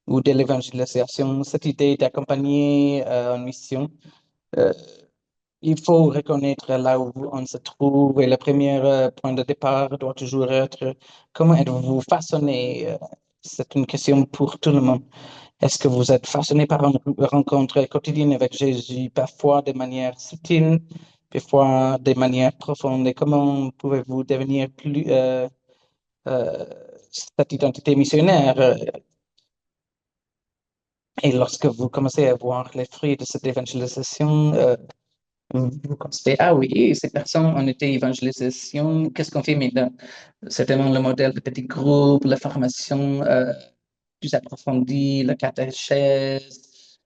ou de l'évangélisation, cette idée d'accompagner en mission, euh, il faut reconnaître là où on se trouve et le premier point de départ doit toujours être comment êtes-vous façonné? C'est une question pour tout le monde. Est-ce que vous êtes façonné par une rencontre quotidienne avec Jésus, parfois de manière subtile, parfois de manière profonde? Et comment pouvez-vous devenir plus euh, cette identité missionnaire? Et lorsque vous commencez à voir les fruits de cette évangélisation, vous constatez, ah oui, ces personnes ont été évangélisation, qu'est-ce qu'on fait maintenant? Certainement le modèle de petit groupe, la formation plus approfondie, la catéchèse,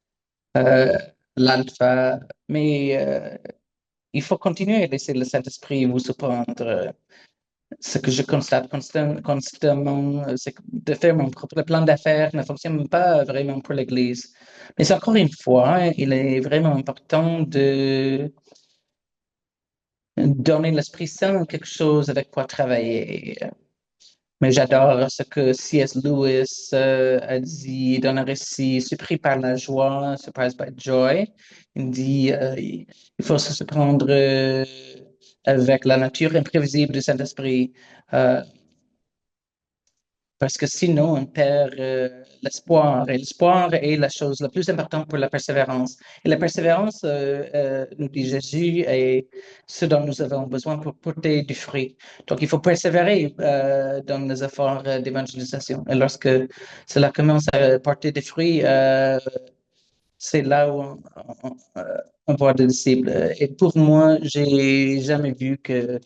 euh, l'alpha, mais il faut continuer à laisser le Saint-Esprit vous surprendre. Ce que je constate constamment, c'est que de faire mon propre plan d'affaires ne fonctionne pas vraiment pour l'Église. Mais encore une fois, il est vraiment important de donner l'Esprit Saint quelque chose avec quoi travailler. Mais j'adore ce que C.S. Lewis a dit dans un récit Surpris par la joie, Surprised by Joy. Il dit il faut se surprendre avec la nature imprévisible du Saint-Esprit. Euh, Parce que sinon, on perd l'espoir. Et l'espoir est la chose la plus importante pour la persévérance. Et la persévérance, nous dit Jésus, est ce dont nous avons besoin pour porter du fruit. Donc, il faut persévérer dans les efforts d'évangélisation. Et lorsque cela commence à porter des fruits, c'est là où on voit des disciples. Et pour moi, j'ai jamais vu que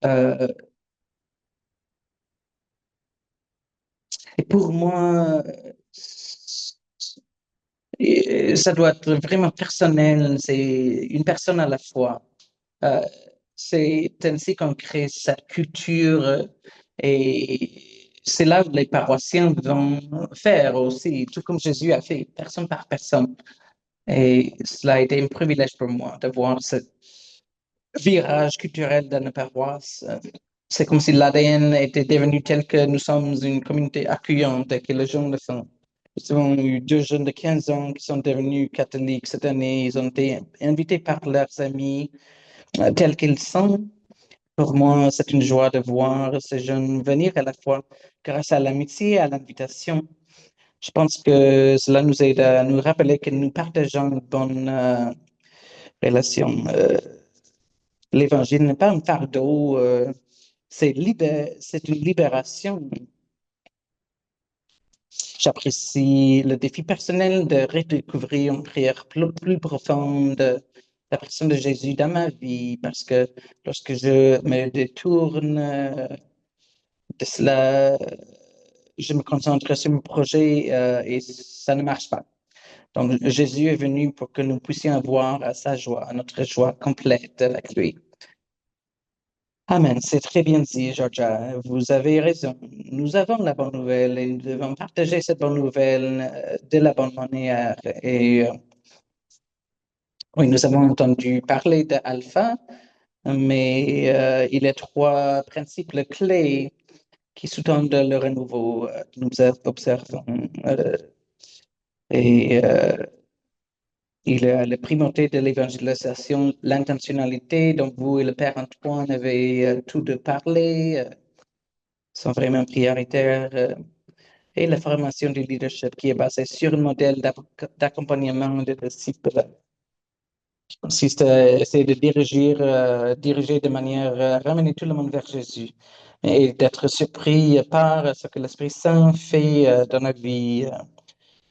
euh, et pour moi, ça doit être vraiment personnel. C'est une personne à la fois. Euh, c'est ainsi qu'on crée cette culture et c'est là où les paroissiens vont faire aussi, tout comme Jésus a fait, personne par personne. Et cela a été un privilège pour moi de voir ce virage culturel dans la paroisse. C'est comme si l'ADN était devenu tel que nous sommes une communauté accueillante et que les gens le sont. Nous avons eu deux jeunes de 15 ans qui sont devenus catholiques cette année. Ils ont été invités par leurs amis tels qu'ils sont. Pour moi, c'est une joie de voir ces jeunes venir à la fois grâce à l'amitié et à l'invitation. Je pense que cela nous aide à nous rappeler que nous partageons une bonne relation. L'Évangile n'est pas un fardeau, c'est une libération. J'apprécie le défi personnel de redécouvrir une prière plus profonde, la personne de Jésus dans ma vie, parce que lorsque je me détourne de cela, je me concentre sur mon projet et ça ne marche pas. Donc, Jésus est venu pour que nous puissions avoir sa joie, notre joie complète avec lui. Amen. C'est très bien dit, Georgia. Vous avez raison. Nous avons la bonne nouvelle et nous devons partager cette bonne nouvelle de la bonne manière. Et oui, nous avons entendu parler d'Alpha, mais il y a trois principes clés qui sous-tendent le renouveau que nous observons. Euh, et il y a la primauté de l'évangélisation, l'intentionnalité dont vous et le Père Antoine avez tout de parler, sont vraiment prioritaires. Et la formation du leadership qui est basée sur un modèle d'accompagnement des disciples qui consiste à essayer de diriger de manière à ramener tout le monde vers Jésus et d'être surpris par ce que l'Esprit Saint fait dans notre vie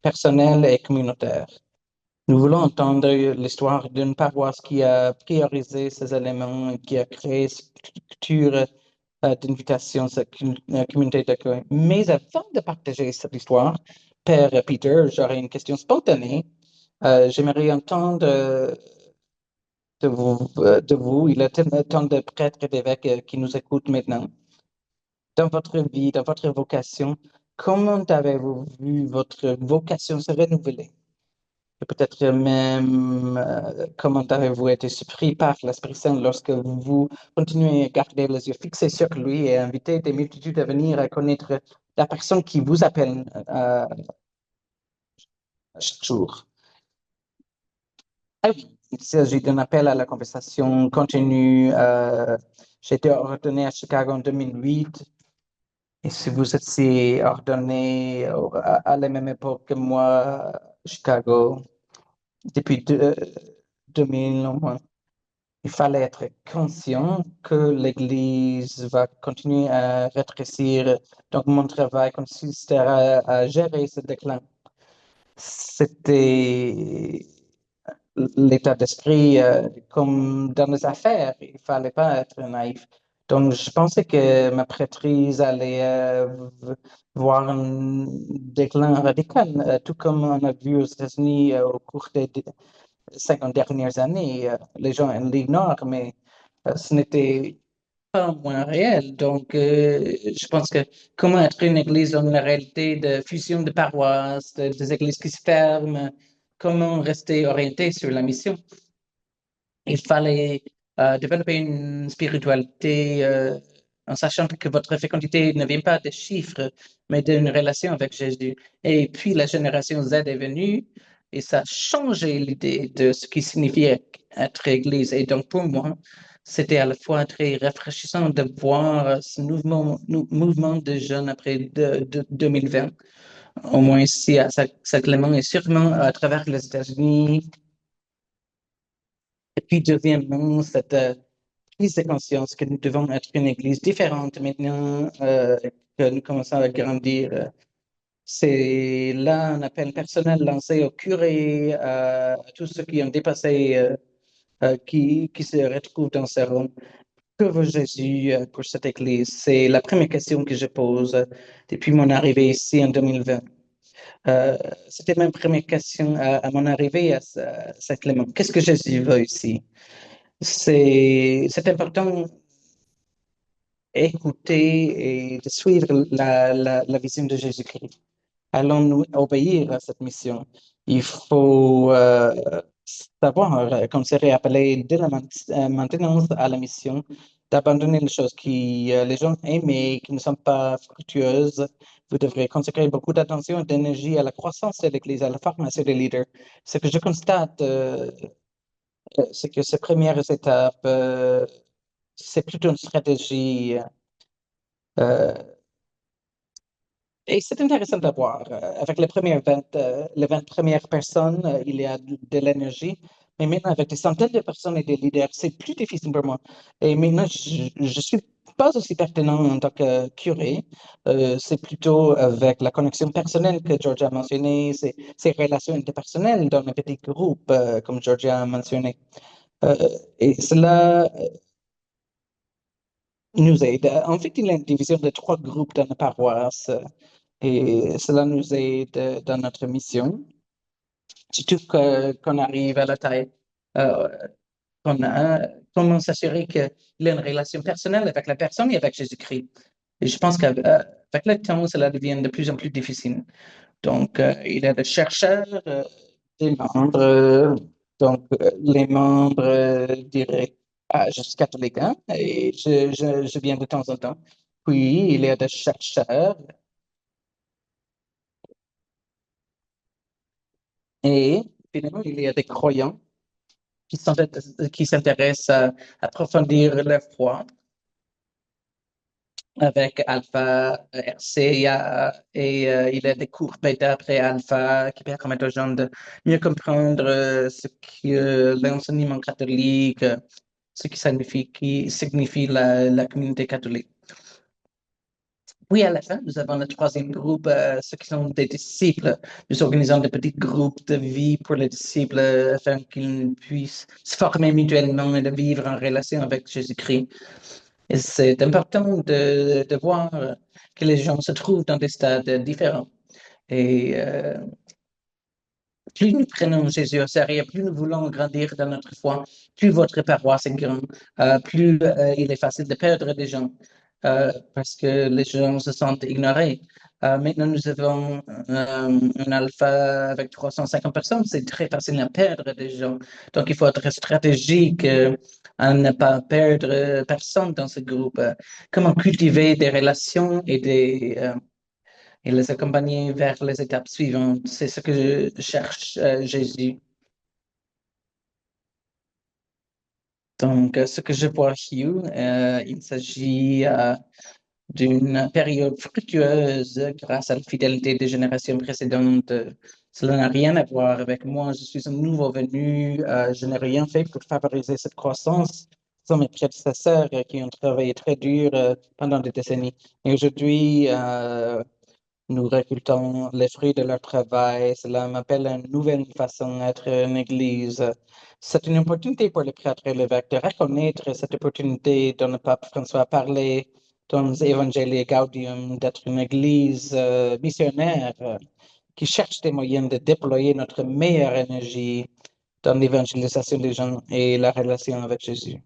personnelle et communautaire. Nous voulons entendre l'histoire d'une paroisse qui a priorisé ces éléments, qui a créé cette culture d'invitation, cette communauté d'accueil. Mais avant de partager cette histoire, Père Peter, j'aurais une question spontanée. J'aimerais entendre de vous, il y a tant de prêtres et d'évêques qui nous écoutent maintenant. Dans votre vie, dans votre vocation, comment avez-vous vu votre vocation se renouveler? Et peut-être même comment avez-vous été surpris par l'Esprit Saint lorsque vous continuez à garder les yeux fixés sur lui et inviter des multitudes à venir à connaître la personne qui vous appelle chaque jour. Ah oui, il s'agit d'un appel à la conversation continue. J'ai été ordonné à Chicago en 2008. Et si vous étiez ordonné à la même époque que moi, à Chicago, depuis 2000 au moins. Il fallait être conscient que l'Église va continuer à rétrécir. Donc, mon travail consistera à gérer ce déclin. C'était l'état d'esprit comme dans les affaires. Il fallait pas être naïf. Donc, je pensais que ma prêtrise allait voir un déclin radical, tout comme on a vu aux États-Unis au cours des 50 dernières années. Les gens l'ignorent, mais ce n'était pas moins réel. Donc, je pense que comment être une église dans la réalité de fusion de paroisses, des églises qui se ferment, comment rester orienté sur la mission? Il fallait développer une spiritualité en sachant que votre fécondité ne vient pas des chiffres, mais d'une relation avec Jésus. Et puis la génération Z est venue et ça a changé l'idée de ce qui signifiait être Église. Et donc pour moi, c'était à la fois très rafraîchissant de voir ce mouvement de jeunes après 2020, au moins ici à Sacrement et sûrement à travers les États-Unis. Et puis deuxièmement, cette prise de conscience que nous devons être une Église différente maintenant que nous commençons à grandir. C'est là un appel personnel lancé aux curés, à tous ceux qui ont dépassé, qui se retrouvent dans ce rôle. Que veut Jésus pour cette Église? C'est la première question que je pose depuis mon arrivée ici en 2020. Euh, C'était ma première question à mon arrivée à Saint-Clément. Qu'est-ce que Jésus veut ici? C'est important d'écouter et de suivre la vision de Jésus-Christ. Allons-nous obéir à cette mission? Il faut savoir, comme c'est rappelé de la maintenance à la mission, d'abandonner les choses qui les gens aiment et qui ne sont pas fructueuses. Vous devrez consacrer beaucoup d'attention et d'énergie à la croissance de l'Église, à la formation des leaders. Ce que je constate, c'est que ces premières étapes, c'est plutôt une stratégie. euh, Et c'est intéressant de voir. Avec les 20 premières personnes, il y a de l'énergie. Mais maintenant, avec des centaines de personnes et des leaders, c'est plus difficile pour moi. Et maintenant, je suis pas aussi pertinent en tant que curé. C'est plutôt avec la connexion personnelle que Georgia a mentionné, ces relations interpersonnelles dans un petit groupe, comme Georgia a mentionné. Euh, et cela nous aide. En fait, il y a une division de trois groupes dans la paroisse. Et cela nous aide dans notre mission, surtout qu'on arrive à la taille euh, qu'on a, comment s'assurer qu'il y a une relation personnelle avec la personne et avec Jésus-Christ. Et je pense qu'avec le temps, cela devient de plus en plus difficile. Donc, il y a des chercheurs, des membres, les membres, diraient, je suis catholique, hein, et je viens de temps en temps. Puis, il y a des chercheurs et finalement, il y a des croyants qui s'intéressent à approfondir leur foi avec Alpha, RCA, et il y a des cours bêta après Alpha qui permettent aux gens de mieux comprendre ce que l'enseignement catholique, ce qui signifie la communauté catholique. Oui, à la fin, nous avons le troisième groupe, ceux qui sont des disciples. Nous organisons des petits groupes de vie pour les disciples afin qu'ils puissent se former mutuellement et de vivre en relation avec Jésus-Christ. Et c'est important de voir que les gens se trouvent dans des stades différents. Et plus nous prenons Jésus au sérieux, plus nous voulons grandir dans notre foi, plus votre paroisse est grande, plus il est facile de perdre des gens parce que les gens se sentent ignorés. Maintenant, nous avons un alpha avec 350 personnes, c'est très facile à perdre des gens. Donc, il faut être stratégique à ne pas perdre personne dans ce groupe. Comment cultiver des relations et les accompagner vers les étapes suivantes. C'est ce que je cherche, Jésus. Donc, ce que je vois ici, il s'agit d'une période fructueuse grâce à la fidélité des générations précédentes. Cela n'a rien à voir avec moi. Je suis un nouveau venu. Je n'ai rien fait pour favoriser cette croissance. Ce sont mes prédécesseurs qui ont travaillé très dur pendant des décennies. Et aujourd'hui, nous récoltons les fruits de leur travail. Cela m'appelle une nouvelle façon d'être une église. C'est une opportunité pour les prêtres et l'évêque de reconnaître cette opportunité dont le pape François a parlé dans l'Evangelii Gaudium, d'être une église missionnaire qui cherche des moyens de déployer notre meilleure énergie dans l'évangélisation des gens et la relation avec Jésus.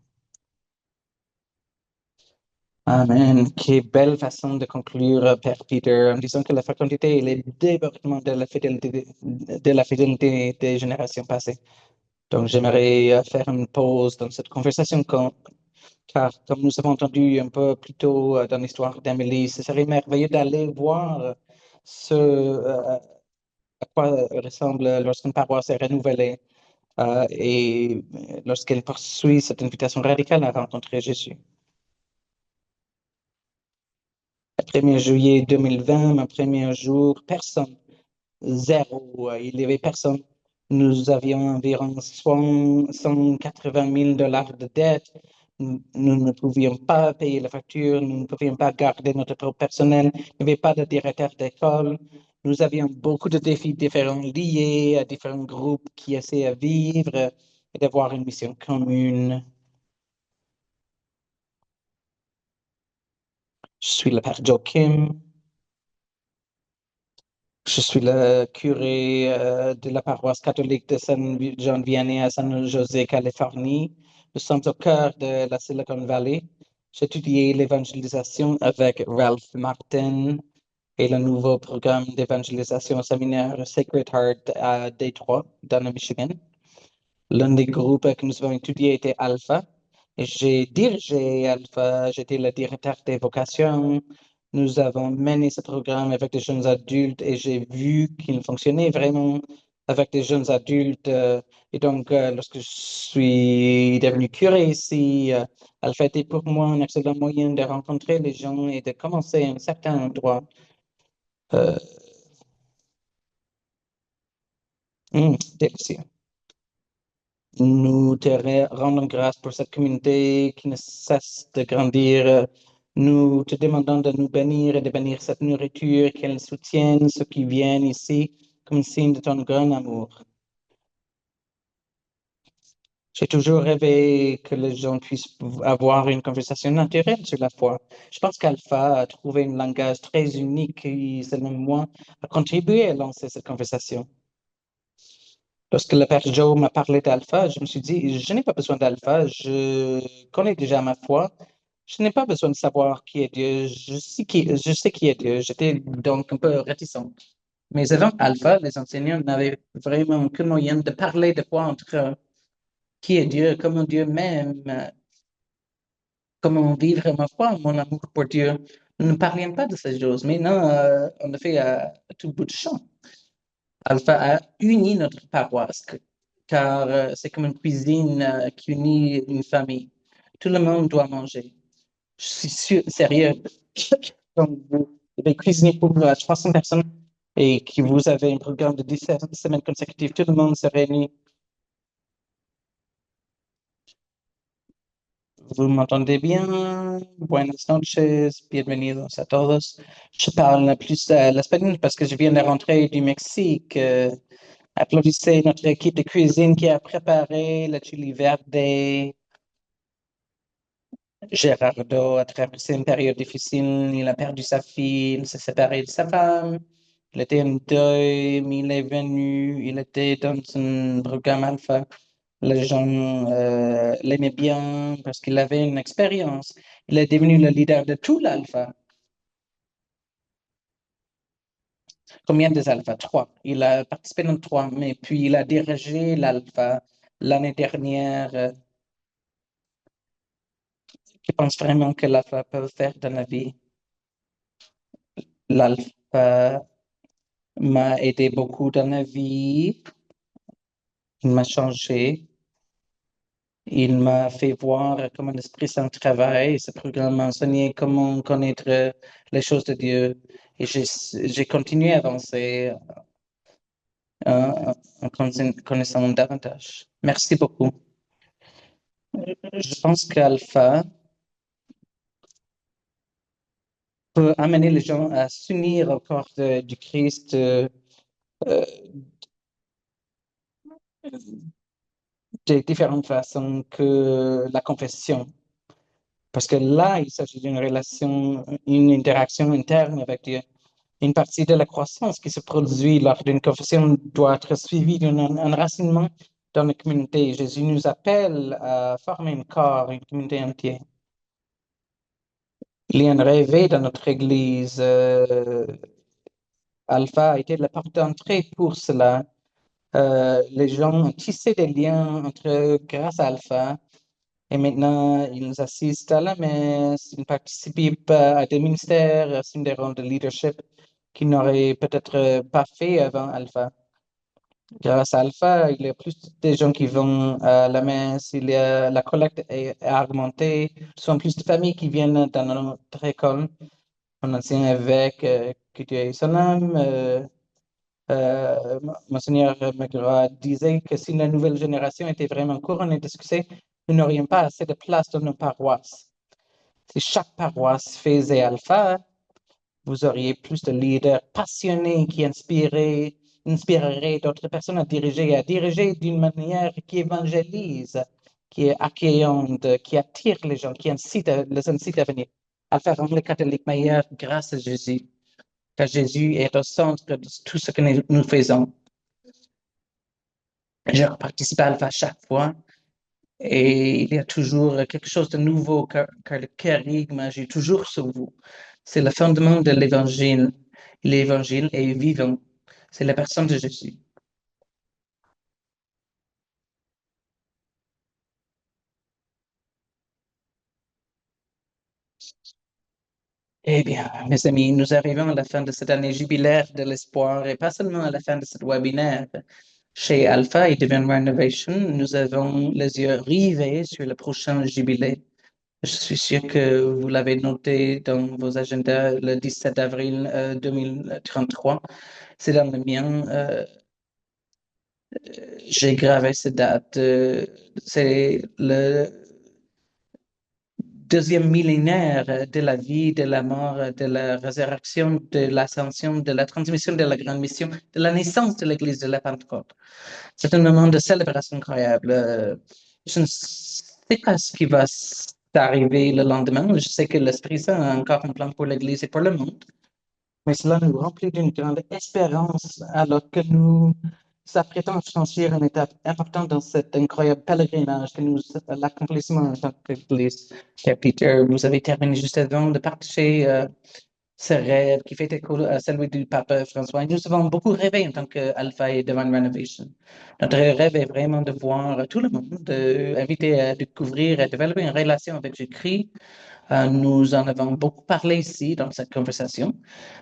Amen. Quelle belle façon de conclure, Père Peter, en disant que la fraternité est le développement de la fidélité des générations passées. Donc, j'aimerais faire une pause dans cette conversation, car comme nous avons entendu un peu plus tôt dans l'histoire d'Amélie, ce serait merveilleux d'aller voir à quoi ressemble lorsqu'une paroisse est renouvelée et lorsqu'elle poursuit cette invitation radicale à rencontrer Jésus. Le 1er juillet 2020, mon premier jour, personne, zéro, il n'y avait personne. Nous avions environ 180 000 dollars de dettes. Nous ne pouvions pas payer la facture, nous ne pouvions pas garder notre propre personnel. Il n'y avait pas de directeur d'école. Nous avions beaucoup de défis différents liés à différents groupes qui essaient de vivre et d'avoir une mission commune. Je suis le père Joachim. Je suis le curé de la paroisse catholique de San John Vianney à San José, Californie. Nous sommes au cœur de la Silicon Valley. J'ai étudié l'évangélisation avec Ralph Martin et le nouveau programme d'évangélisation au séminaire Sacred Heart à Détroit, dans le Michigan. L'un des groupes que nous avons étudié était Alpha. Et j'ai dirigé Alpha, j'étais le directeur des vocations. Nous avons mené ce programme avec des jeunes adultes et j'ai vu qu'il fonctionnait vraiment avec des jeunes adultes. Et donc, lorsque je suis devenu curé ici, Alpha était pour moi un excellent moyen de rencontrer les gens et de commencer à un certain endroit. Euh, Délicieux. Nous te rendons grâce pour cette communauté qui ne cesse de grandir. Nous te demandons de nous bénir et de bénir cette nourriture, qu'elle soutienne ceux qui viennent ici comme signe de ton grand amour. J'ai toujours rêvé que les gens puissent avoir une conversation naturelle sur la foi. Je pense qu'Alpha a trouvé un langage très unique qui, selon moi, a contribué à lancer cette conversation. Lorsque le père Joe m'a parlé d'Alpha, je me suis dit, je n'ai pas besoin d'Alpha, je connais déjà ma foi, je n'ai pas besoin de savoir qui est Dieu, je sais qui est Dieu. J'étais donc un peu réticent. Mais avant Alpha, les enseignants n'avaient vraiment aucun moyen de parler de foi entre qui est Dieu, comment Dieu m'aime, comment vivre ma foi, mon amour pour Dieu. Nous ne parlions pas de ces choses. Maintenant, on le fait à tout bout de champ. Alpha a uni notre paroisse, car c'est comme une cuisine qui unit une famille. Tout le monde doit manger. Je suis sûr, sérieux, quand vous devez cuisiner pour 300 personnes et que vous avez un programme de 17 semaines consécutives, tout le monde se réunit. Vous m'entendez bien? Buenas noches, bienvenidos a todos. Je parle plus l'espagnol parce que je viens de rentrer du Mexique. Applaudissez notre équipe de cuisine qui a préparé le chili verde. Gerardo a traversé une période difficile. Il a perdu sa fille, il s'est séparé de sa femme. Il était en deuil, mais il est venu. Il était dans un programme alpha. Les gens l'aimaient bien parce qu'il avait une expérience. Il est devenu le leader de tout l'alpha. Combien des alphas? Trois. Il a participé dans trois, mais puis il a dirigé l'alpha l'année dernière. Je pense vraiment que l'alpha peut faire dans la vie. L'alpha m'a aidé beaucoup dans la vie. Il m'a changé. Il m'a fait voir comment l'Esprit Saint travaille. Ce programme m'a enseigné comment connaître les choses de Dieu. Et j'ai continué à avancer en connaissant davantage. Merci beaucoup. Je pense qu'Alpha peut amener les gens à s'unir au corps du Christ euh, de différentes façons que la confession. Parce que là, il s'agit d'une relation, une interaction interne avec Dieu. Une partie de la croissance qui se produit lors d'une confession doit être suivie d'un enracinement dans la communauté. Jésus nous appelle à former un corps, une communauté entière. Il y a un rêve dans notre Église. Alpha a été la porte d'entrée pour cela. Les gens ont tissé des liens entre eux grâce à Alpha. Et maintenant, ils assistent à la messe, ils participent à des ministères, assument des rôles de leadership qu'ils n'auraient peut-être pas fait avant Alpha. Grâce à Alpha, il y a plus de gens qui vont à la messe, la collecte est augmentée, il y a plus de familles qui viennent dans notre école. Mon ancien évêque, que Dieu ait son âme, Monseigneur McGrath disait que si la nouvelle génération était vraiment couronnée de succès, nous n'aurions pas assez de place dans nos paroisses. Si chaque paroisse faisait alpha, vous auriez plus de leaders passionnés qui inspireraient d'autres personnes à diriger d'une manière qui évangélise, qui est accueillante, qui attire les gens, les incite à venir, à faire rendre les catholiques meilleurs grâce à Jésus, car Jésus est au centre de tout ce que nous faisons. Je participe à Alpha chaque fois et il y a toujours quelque chose de nouveau car le charisme agit toujours sur vous. C'est le fondement de l'évangile. L'évangile est vivant. C'est la personne de Jésus. Eh bien, mes amis, nous arrivons à la fin de cette année jubilaire de l'espoir et pas seulement à la fin de ce webinaire. Chez Alpha et Divine Renovation, nous avons les yeux rivés sur le prochain jubilé. Je suis sûr que vous l'avez noté dans vos agendas le 17 avril 2033. C'est dans le mien. J'ai gravé cette date. C'est le deuxième millénaire de la vie, de la mort, de la résurrection, de l'ascension, de la transmission de la grande mission, de la naissance de l'Église de la Pentecôte. C'est un moment de célébration incroyable. Je ne sais pas ce qui va s'arriver le lendemain. Je sais que l'Esprit Saint a encore un plan pour l'Église et pour le monde. Mais cela nous remplit d'une grande espérance alors que nous s'apprêtons à franchir une étape importante dans cet incroyable pèlerinage que nous l'accomplissement en tant qu'Église. Cher Peter, vous avez terminé juste avant de partager ce rêve qui fait écho à celui du pape François. Et nous avons beaucoup rêvé en tant qu'Alpha et Divine Renovation. Notre rêve est vraiment de voir tout le monde, d'inviter à découvrir et développer une relation avec Jésus-Christ. Nous en avons beaucoup parlé ici dans cette conversation,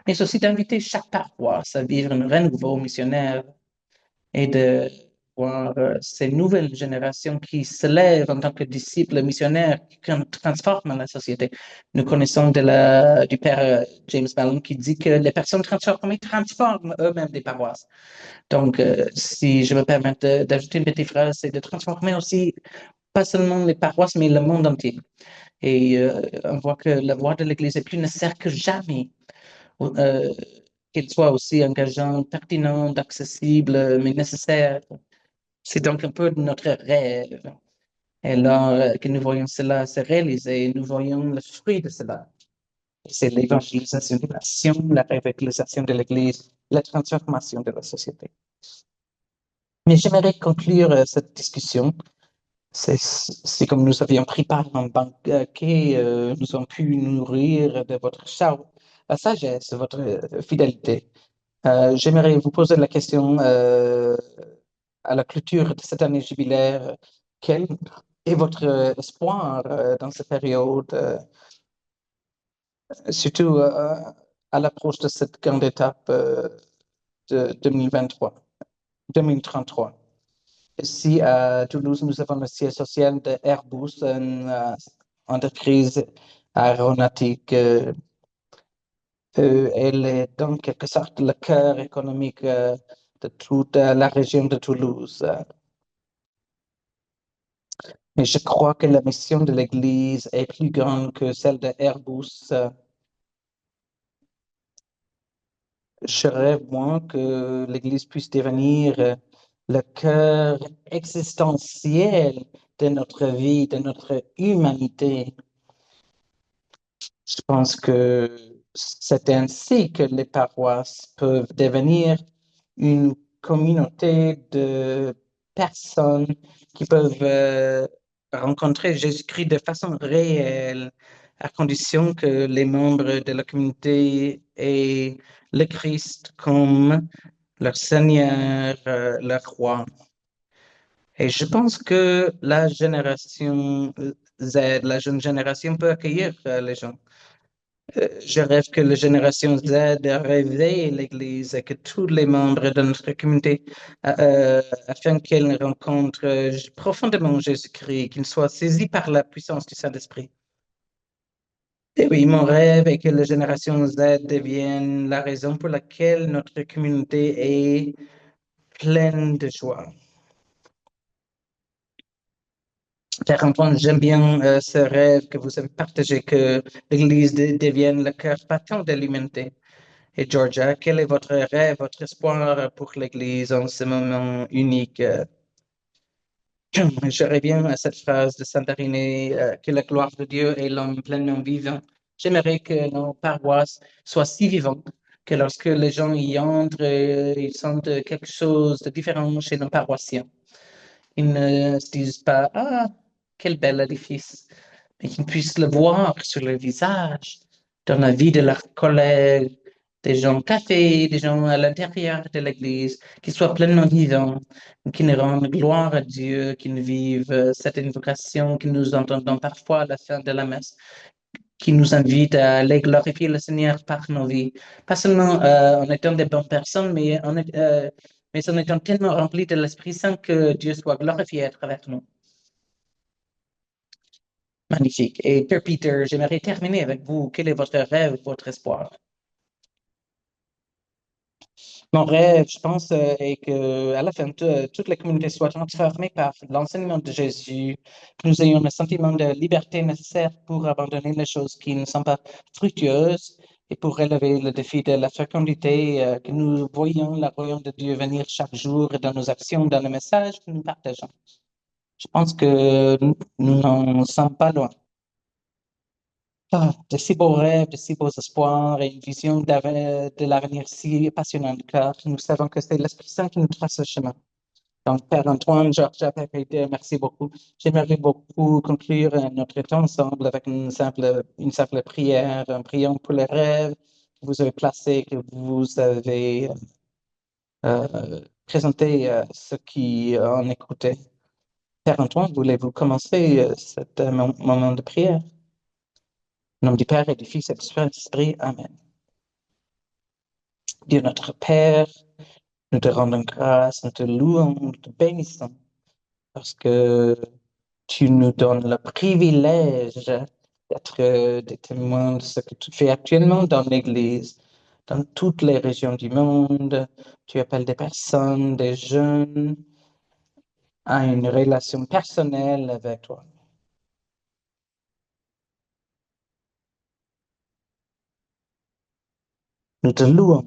mais aussi d'inviter chaque paroisse à vivre un renouveau missionnaire et de voir ces nouvelles générations qui se lèvent en tant que disciples missionnaires qui transforment la société. Nous connaissons du père James Ballon qui dit que les personnes transformées transforment eux-mêmes des paroisses. Donc, si je me permets d'ajouter une petite phrase, c'est de transformer aussi pas seulement les paroisses, mais le monde entier. Et on voit que la voix de l'Église est plus nécessaire que jamais, euh, qu'elle soit aussi engageante, pertinente, accessible, mais nécessaire. C'est donc un peu notre rêve. Et là, que nous voyons cela se réaliser, nous voyons le fruit de cela. C'est l'évangélisation des nations, la révélation de l'Église, la transformation de la société. Mais j'aimerais conclure cette discussion. C'est comme nous avions pris part à un banquet, nous avons pu nous nourrir de votre sagesse, votre fidélité. J'aimerais vous poser la question à la clôture de cette année jubilaire. Quel est votre espoir dans cette période, surtout à l'approche de cette grande étape de 2023, 2033? Ici à Toulouse, nous avons le siège social de Airbus, une entreprise aéronautique. Elle est dans quelque sorte le cœur économique de toute la région de Toulouse. Mais je crois que la mission de l'Église est plus grande que celle de Airbus. Je rêve, moi, que l'Église puisse devenir le cœur existentiel de notre vie, de notre humanité. Je pense que c'est ainsi que les paroisses peuvent devenir une communauté de personnes qui peuvent rencontrer Jésus-Christ de façon réelle, à condition que les membres de la communauté aient le Christ comme leur Seigneur, leur roi. Et je pense que la génération Z, la jeune génération peut accueillir les gens. Je rêve que la génération Z réveille l'Église et que tous les membres de notre communauté, afin qu'elles rencontrent profondément Jésus-Christ, qu'ils soient saisis par la puissance du Saint-Esprit. Et oui, mon rêve est que la génération Z devienne la raison pour laquelle notre communauté est pleine de joie. Père Antoine, j'aime bien ce rêve que vous avez partagé, que l'Église devienne le cœur battant de l'humanité. Et Georgia, quel est votre rêve, votre espoir pour l'Église en ce moment unique? Je reviens à cette phrase de Saint Irénée, que la gloire de Dieu est l'homme pleinement vivant. J'aimerais que nos paroisses soient si vivantes que lorsque les gens y entrent, ils sentent quelque chose de différent chez nos paroissiens. Ils ne se disent pas, ah, quel bel édifice, mais qu'ils puissent le voir sur le visage, dans la vie de leurs collègues, des gens au café, des gens à l'intérieur de l'église, qu'ils soient pleinement vivants, qui ne rendent gloire à Dieu, qui ne vivent cette invocation que nous entendons parfois à la fin de la messe, qui nous invite à aller glorifier le Seigneur par nos vies. Pas seulement en étant des bonnes personnes, mais en étant tellement remplis de l'Esprit Saint que Dieu soit glorifié à travers nous. Magnifique. Et Père Peter, j'aimerais terminer avec vous. Quel est votre rêve, votre espoir? Mon rêve, je pense, est que à la fin, toute la communauté soit transformée par l'enseignement de Jésus, que nous ayons le sentiment de liberté nécessaire pour abandonner les choses qui ne sont pas fructueuses et pour relever le défi de la fécondité, que nous voyons la royaume de Dieu venir chaque jour dans nos actions, dans le message que nous partageons. Je pense que nous n'en sommes pas loin. Ah, de si beaux rêves, de si beaux espoirs et une vision de l'avenir si passionnante, car nous savons que c'est l'Esprit Saint qui nous trace ce chemin. Donc, Père Antoine, Georges, Père Peter, merci beaucoup. J'aimerais beaucoup conclure notre temps ensemble avec une simple prière, en priant pour les rêves que vous avez placés, que vous avez présentés à ceux qui en écoutaient. Père Antoine, voulez-vous commencer cet moment de prière? Au nom du Père et du Fils et du Saint-Esprit. Amen. Dieu notre Père, nous te rendons grâce, nous te louons, nous te bénissons, parce que tu nous donnes le privilège d'être des témoins de ce que tu fais actuellement dans l'Église, dans toutes les régions du monde. Tu appelles des personnes, des jeunes, à une relation personnelle avec toi. Nous te louons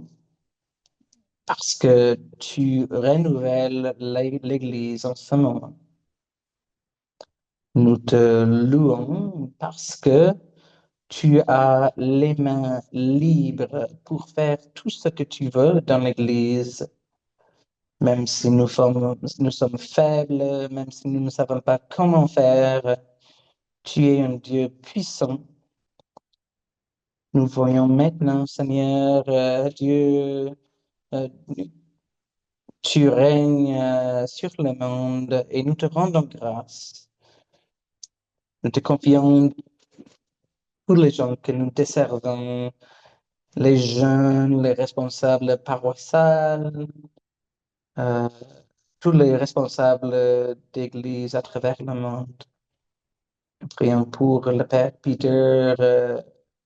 parce que tu renouvelles l'Église en ce moment. Nous te louons parce que tu as les mains libres pour faire tout ce que tu veux dans l'Église, même si nous sommes faibles, même si nous ne savons pas comment faire. Tu es un Dieu puissant. Nous voyons maintenant, Seigneur, Dieu, euh, tu règnes sur le monde et nous te rendons grâce. Nous te confions tous les gens que nous desservons, les jeunes, les responsables paroissiales, euh, tous les responsables d'église à travers le monde. Nous prions pour le Père Peter,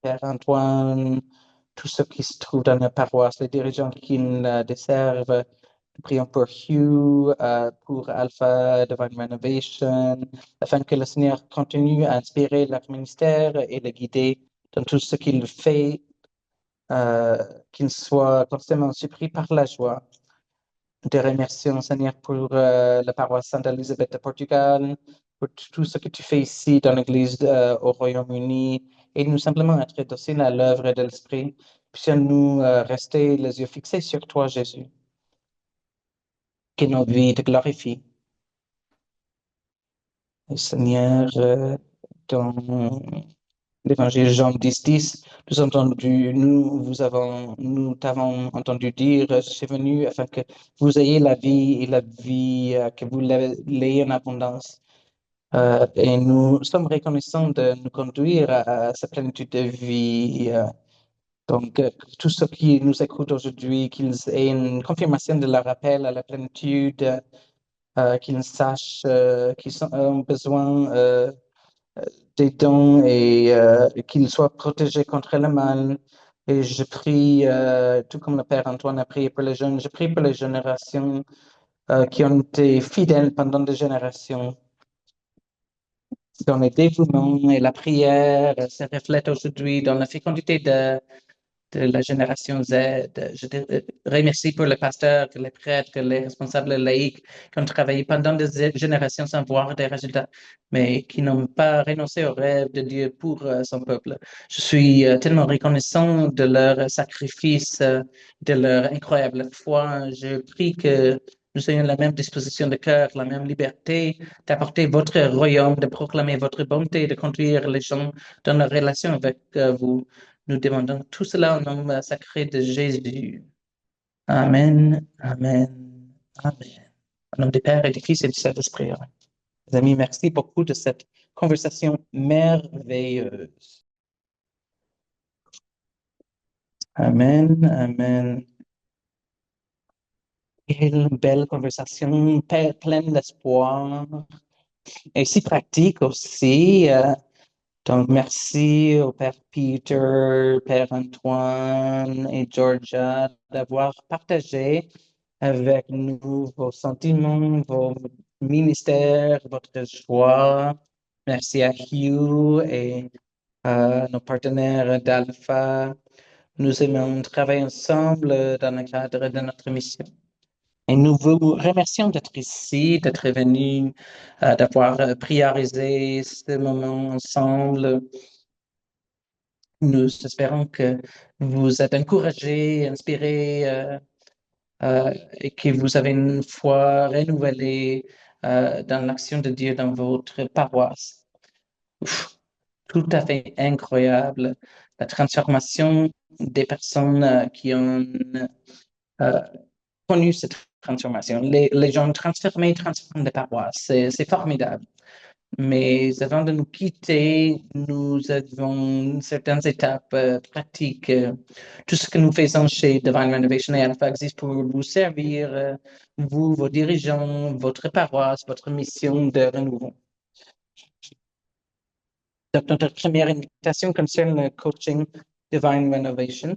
Père Antoine, tous ceux qui se trouvent dans la paroisse, les dirigeants qui la desservent. Nous prions pour Hugh, pour Alpha Divine Renovation, afin que le Seigneur continue à inspirer leur ministère et le guider dans tout ce qu'il fait, qu'il soit constamment surpris par la joie. Nous te remercions, Seigneur, pour la paroisse Sainte-Élisabeth de Portugal, pour tout ce que tu fais ici dans l'Église au Royaume-Uni, et nous simplement être dociles à l'œuvre de l'Esprit. Puissions-nous rester les yeux fixés sur toi, Jésus, que nos vies te glorifient. Et Seigneur, dans l'Évangile Jean 10, nous t'avons entendu dire, je suis venu afin que vous ayez la vie et la vie, que vous l'ayez en abondance. Et nous sommes reconnaissants de nous conduire à sa plénitude de vie. Donc, tous ceux qui nous écoutent aujourd'hui, qu'ils aient une confirmation de leur appel à la plénitude, qu'ils sachent qu'ils ont besoin des dons et qu'ils soient protégés contre le mal. Et je prie, tout comme le Père Antoine a prié pour les jeunes, je prie pour les générations qui ont été fidèles pendant des générations. Dans le dévouement et la prière se reflètent aujourd'hui dans la fécondité de la génération Z. Je remercie pour les pasteurs, les prêtres, les responsables laïcs qui ont travaillé pendant des générations sans voir des résultats, mais qui n'ont pas renoncé au rêve de Dieu pour son peuple. Je suis tellement reconnaissant de leur sacrifice, de leur incroyable foi. Je prie que nous ayons la même disposition de cœur, la même liberté d'apporter votre royaume, de proclamer votre bonté, de conduire les gens dans la relation avec vous. Nous demandons tout cela au nom sacré de Jésus. Amen, Amen, Amen. Au nom du Père et du Fils et du Saint-Esprit. Amen. Les amis, merci beaucoup de cette conversation merveilleuse. Amen, Amen. Quelle belle conversation, pleine d'espoir et si pratique aussi. Donc, merci au Père Peter, Père Antoine et Georgia d'avoir partagé avec nous vos sentiments, vos ministères, votre joie. Merci à Hugh et à nos partenaires d'Alpha. Nous aimons travailler ensemble dans le cadre de notre mission. Et nous vous remercions d'être ici, d'être venus, d'avoir priorisé ce moment ensemble. Nous espérons que vous êtes encouragés, inspirés et que vous avez une foi renouvelée dans l'action de Dieu dans votre paroisse. Ouf, tout à fait incroyable. La transformation des personnes qui ont euh, connu cette transformation. Les gens transformés transforment des paroisses. C'est formidable. Mais avant de nous quitter, nous avons certaines étapes pratiques. Tout ce que nous faisons chez Divine Renovation et Alpha existe pour vous servir, vous, vos dirigeants, votre paroisse, votre mission de renouveau. Donc, notre première invitation concerne le coaching Divine Renovation.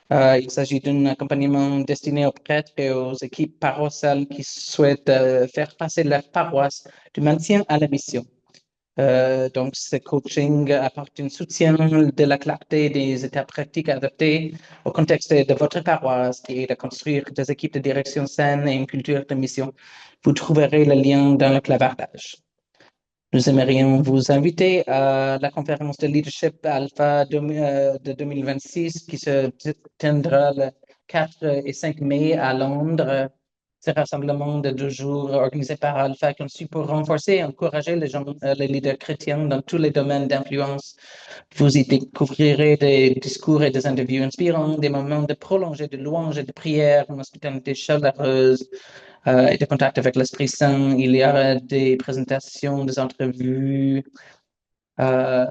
Il s'agit d'un accompagnement destiné aux prêtres et aux équipes paroissiales qui souhaitent faire passer leur paroisse du maintien à la mission. Donc, ce coaching apporte un soutien de la clarté des étapes pratiques adaptées au contexte de votre paroisse et de construire des équipes de direction saines et une culture de mission. Vous trouverez le lien dans le clavardage. Nous aimerions vous inviter à la conférence de leadership Alpha de 2026 qui se tiendra le 4 et 5 mai à Londres. Ce rassemblement de 2 jours organisé par Alpha conçu pour renforcer et encourager les gens, les leaders chrétiens dans tous les domaines d'influence. Vous y découvrirez des discours et des interviews inspirants, des moments de prolongée de louanges et de prières, une hospitalité chaleureuse et de contact avec l'Esprit Saint. Il y aura des présentations, des entrevues, euh,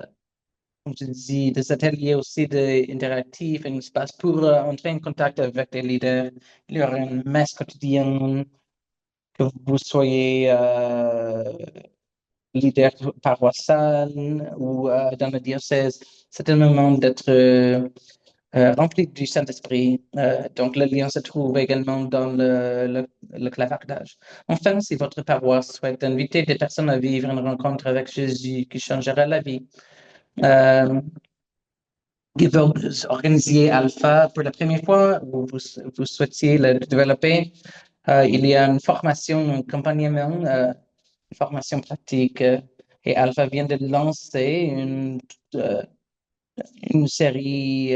comme je dis, des ateliers aussi interactifs, un espace pour entrer en contact avec des leaders. Il y aura une messe quotidienne, que vous soyez leader paroissial ou dans le diocèse. C'est un moment d'être rempli du Saint-Esprit. Donc, le lien se trouve également dans le clavardage. Enfin, si votre paroisse souhaite inviter des personnes à vivre une rencontre avec Jésus qui changera la vie, il va organiser Alpha pour la première fois, ou vous souhaitiez le développer, il y a une formation, un accompagnement, une formation pratique, et Alpha vient de lancer une série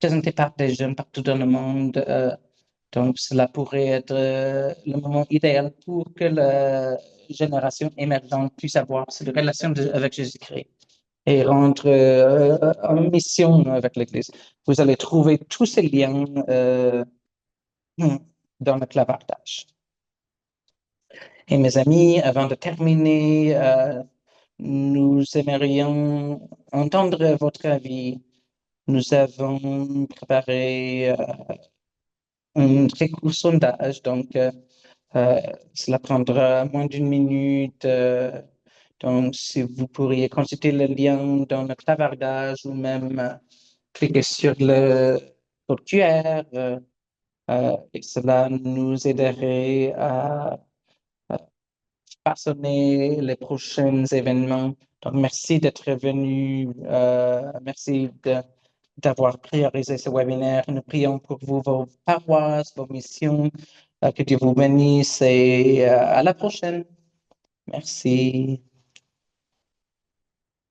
présentée par des jeunes partout dans le monde. Donc, cela pourrait être le moment idéal pour que la génération émergente puisse avoir cette relation avec Jésus-Christ et rendre en mission avec l'Église. Vous allez trouver tous ces liens dans le clavardage. Et mes amis, avant de terminer, nous aimerions entendre votre avis. Nous avons préparé un très court sondage, donc cela prendra moins d'une minute. Donc, si vous pourriez consulter le lien dans le clavardage ou même cliquer sur le code QR, et cela nous aiderait à façonner les prochains événements. Donc, merci d'être venu. Merci d'avoir priorisé ce webinaire. Nous prions pour vous, vos paroisses, vos missions. Que Dieu vous bénisse et à la prochaine. Merci.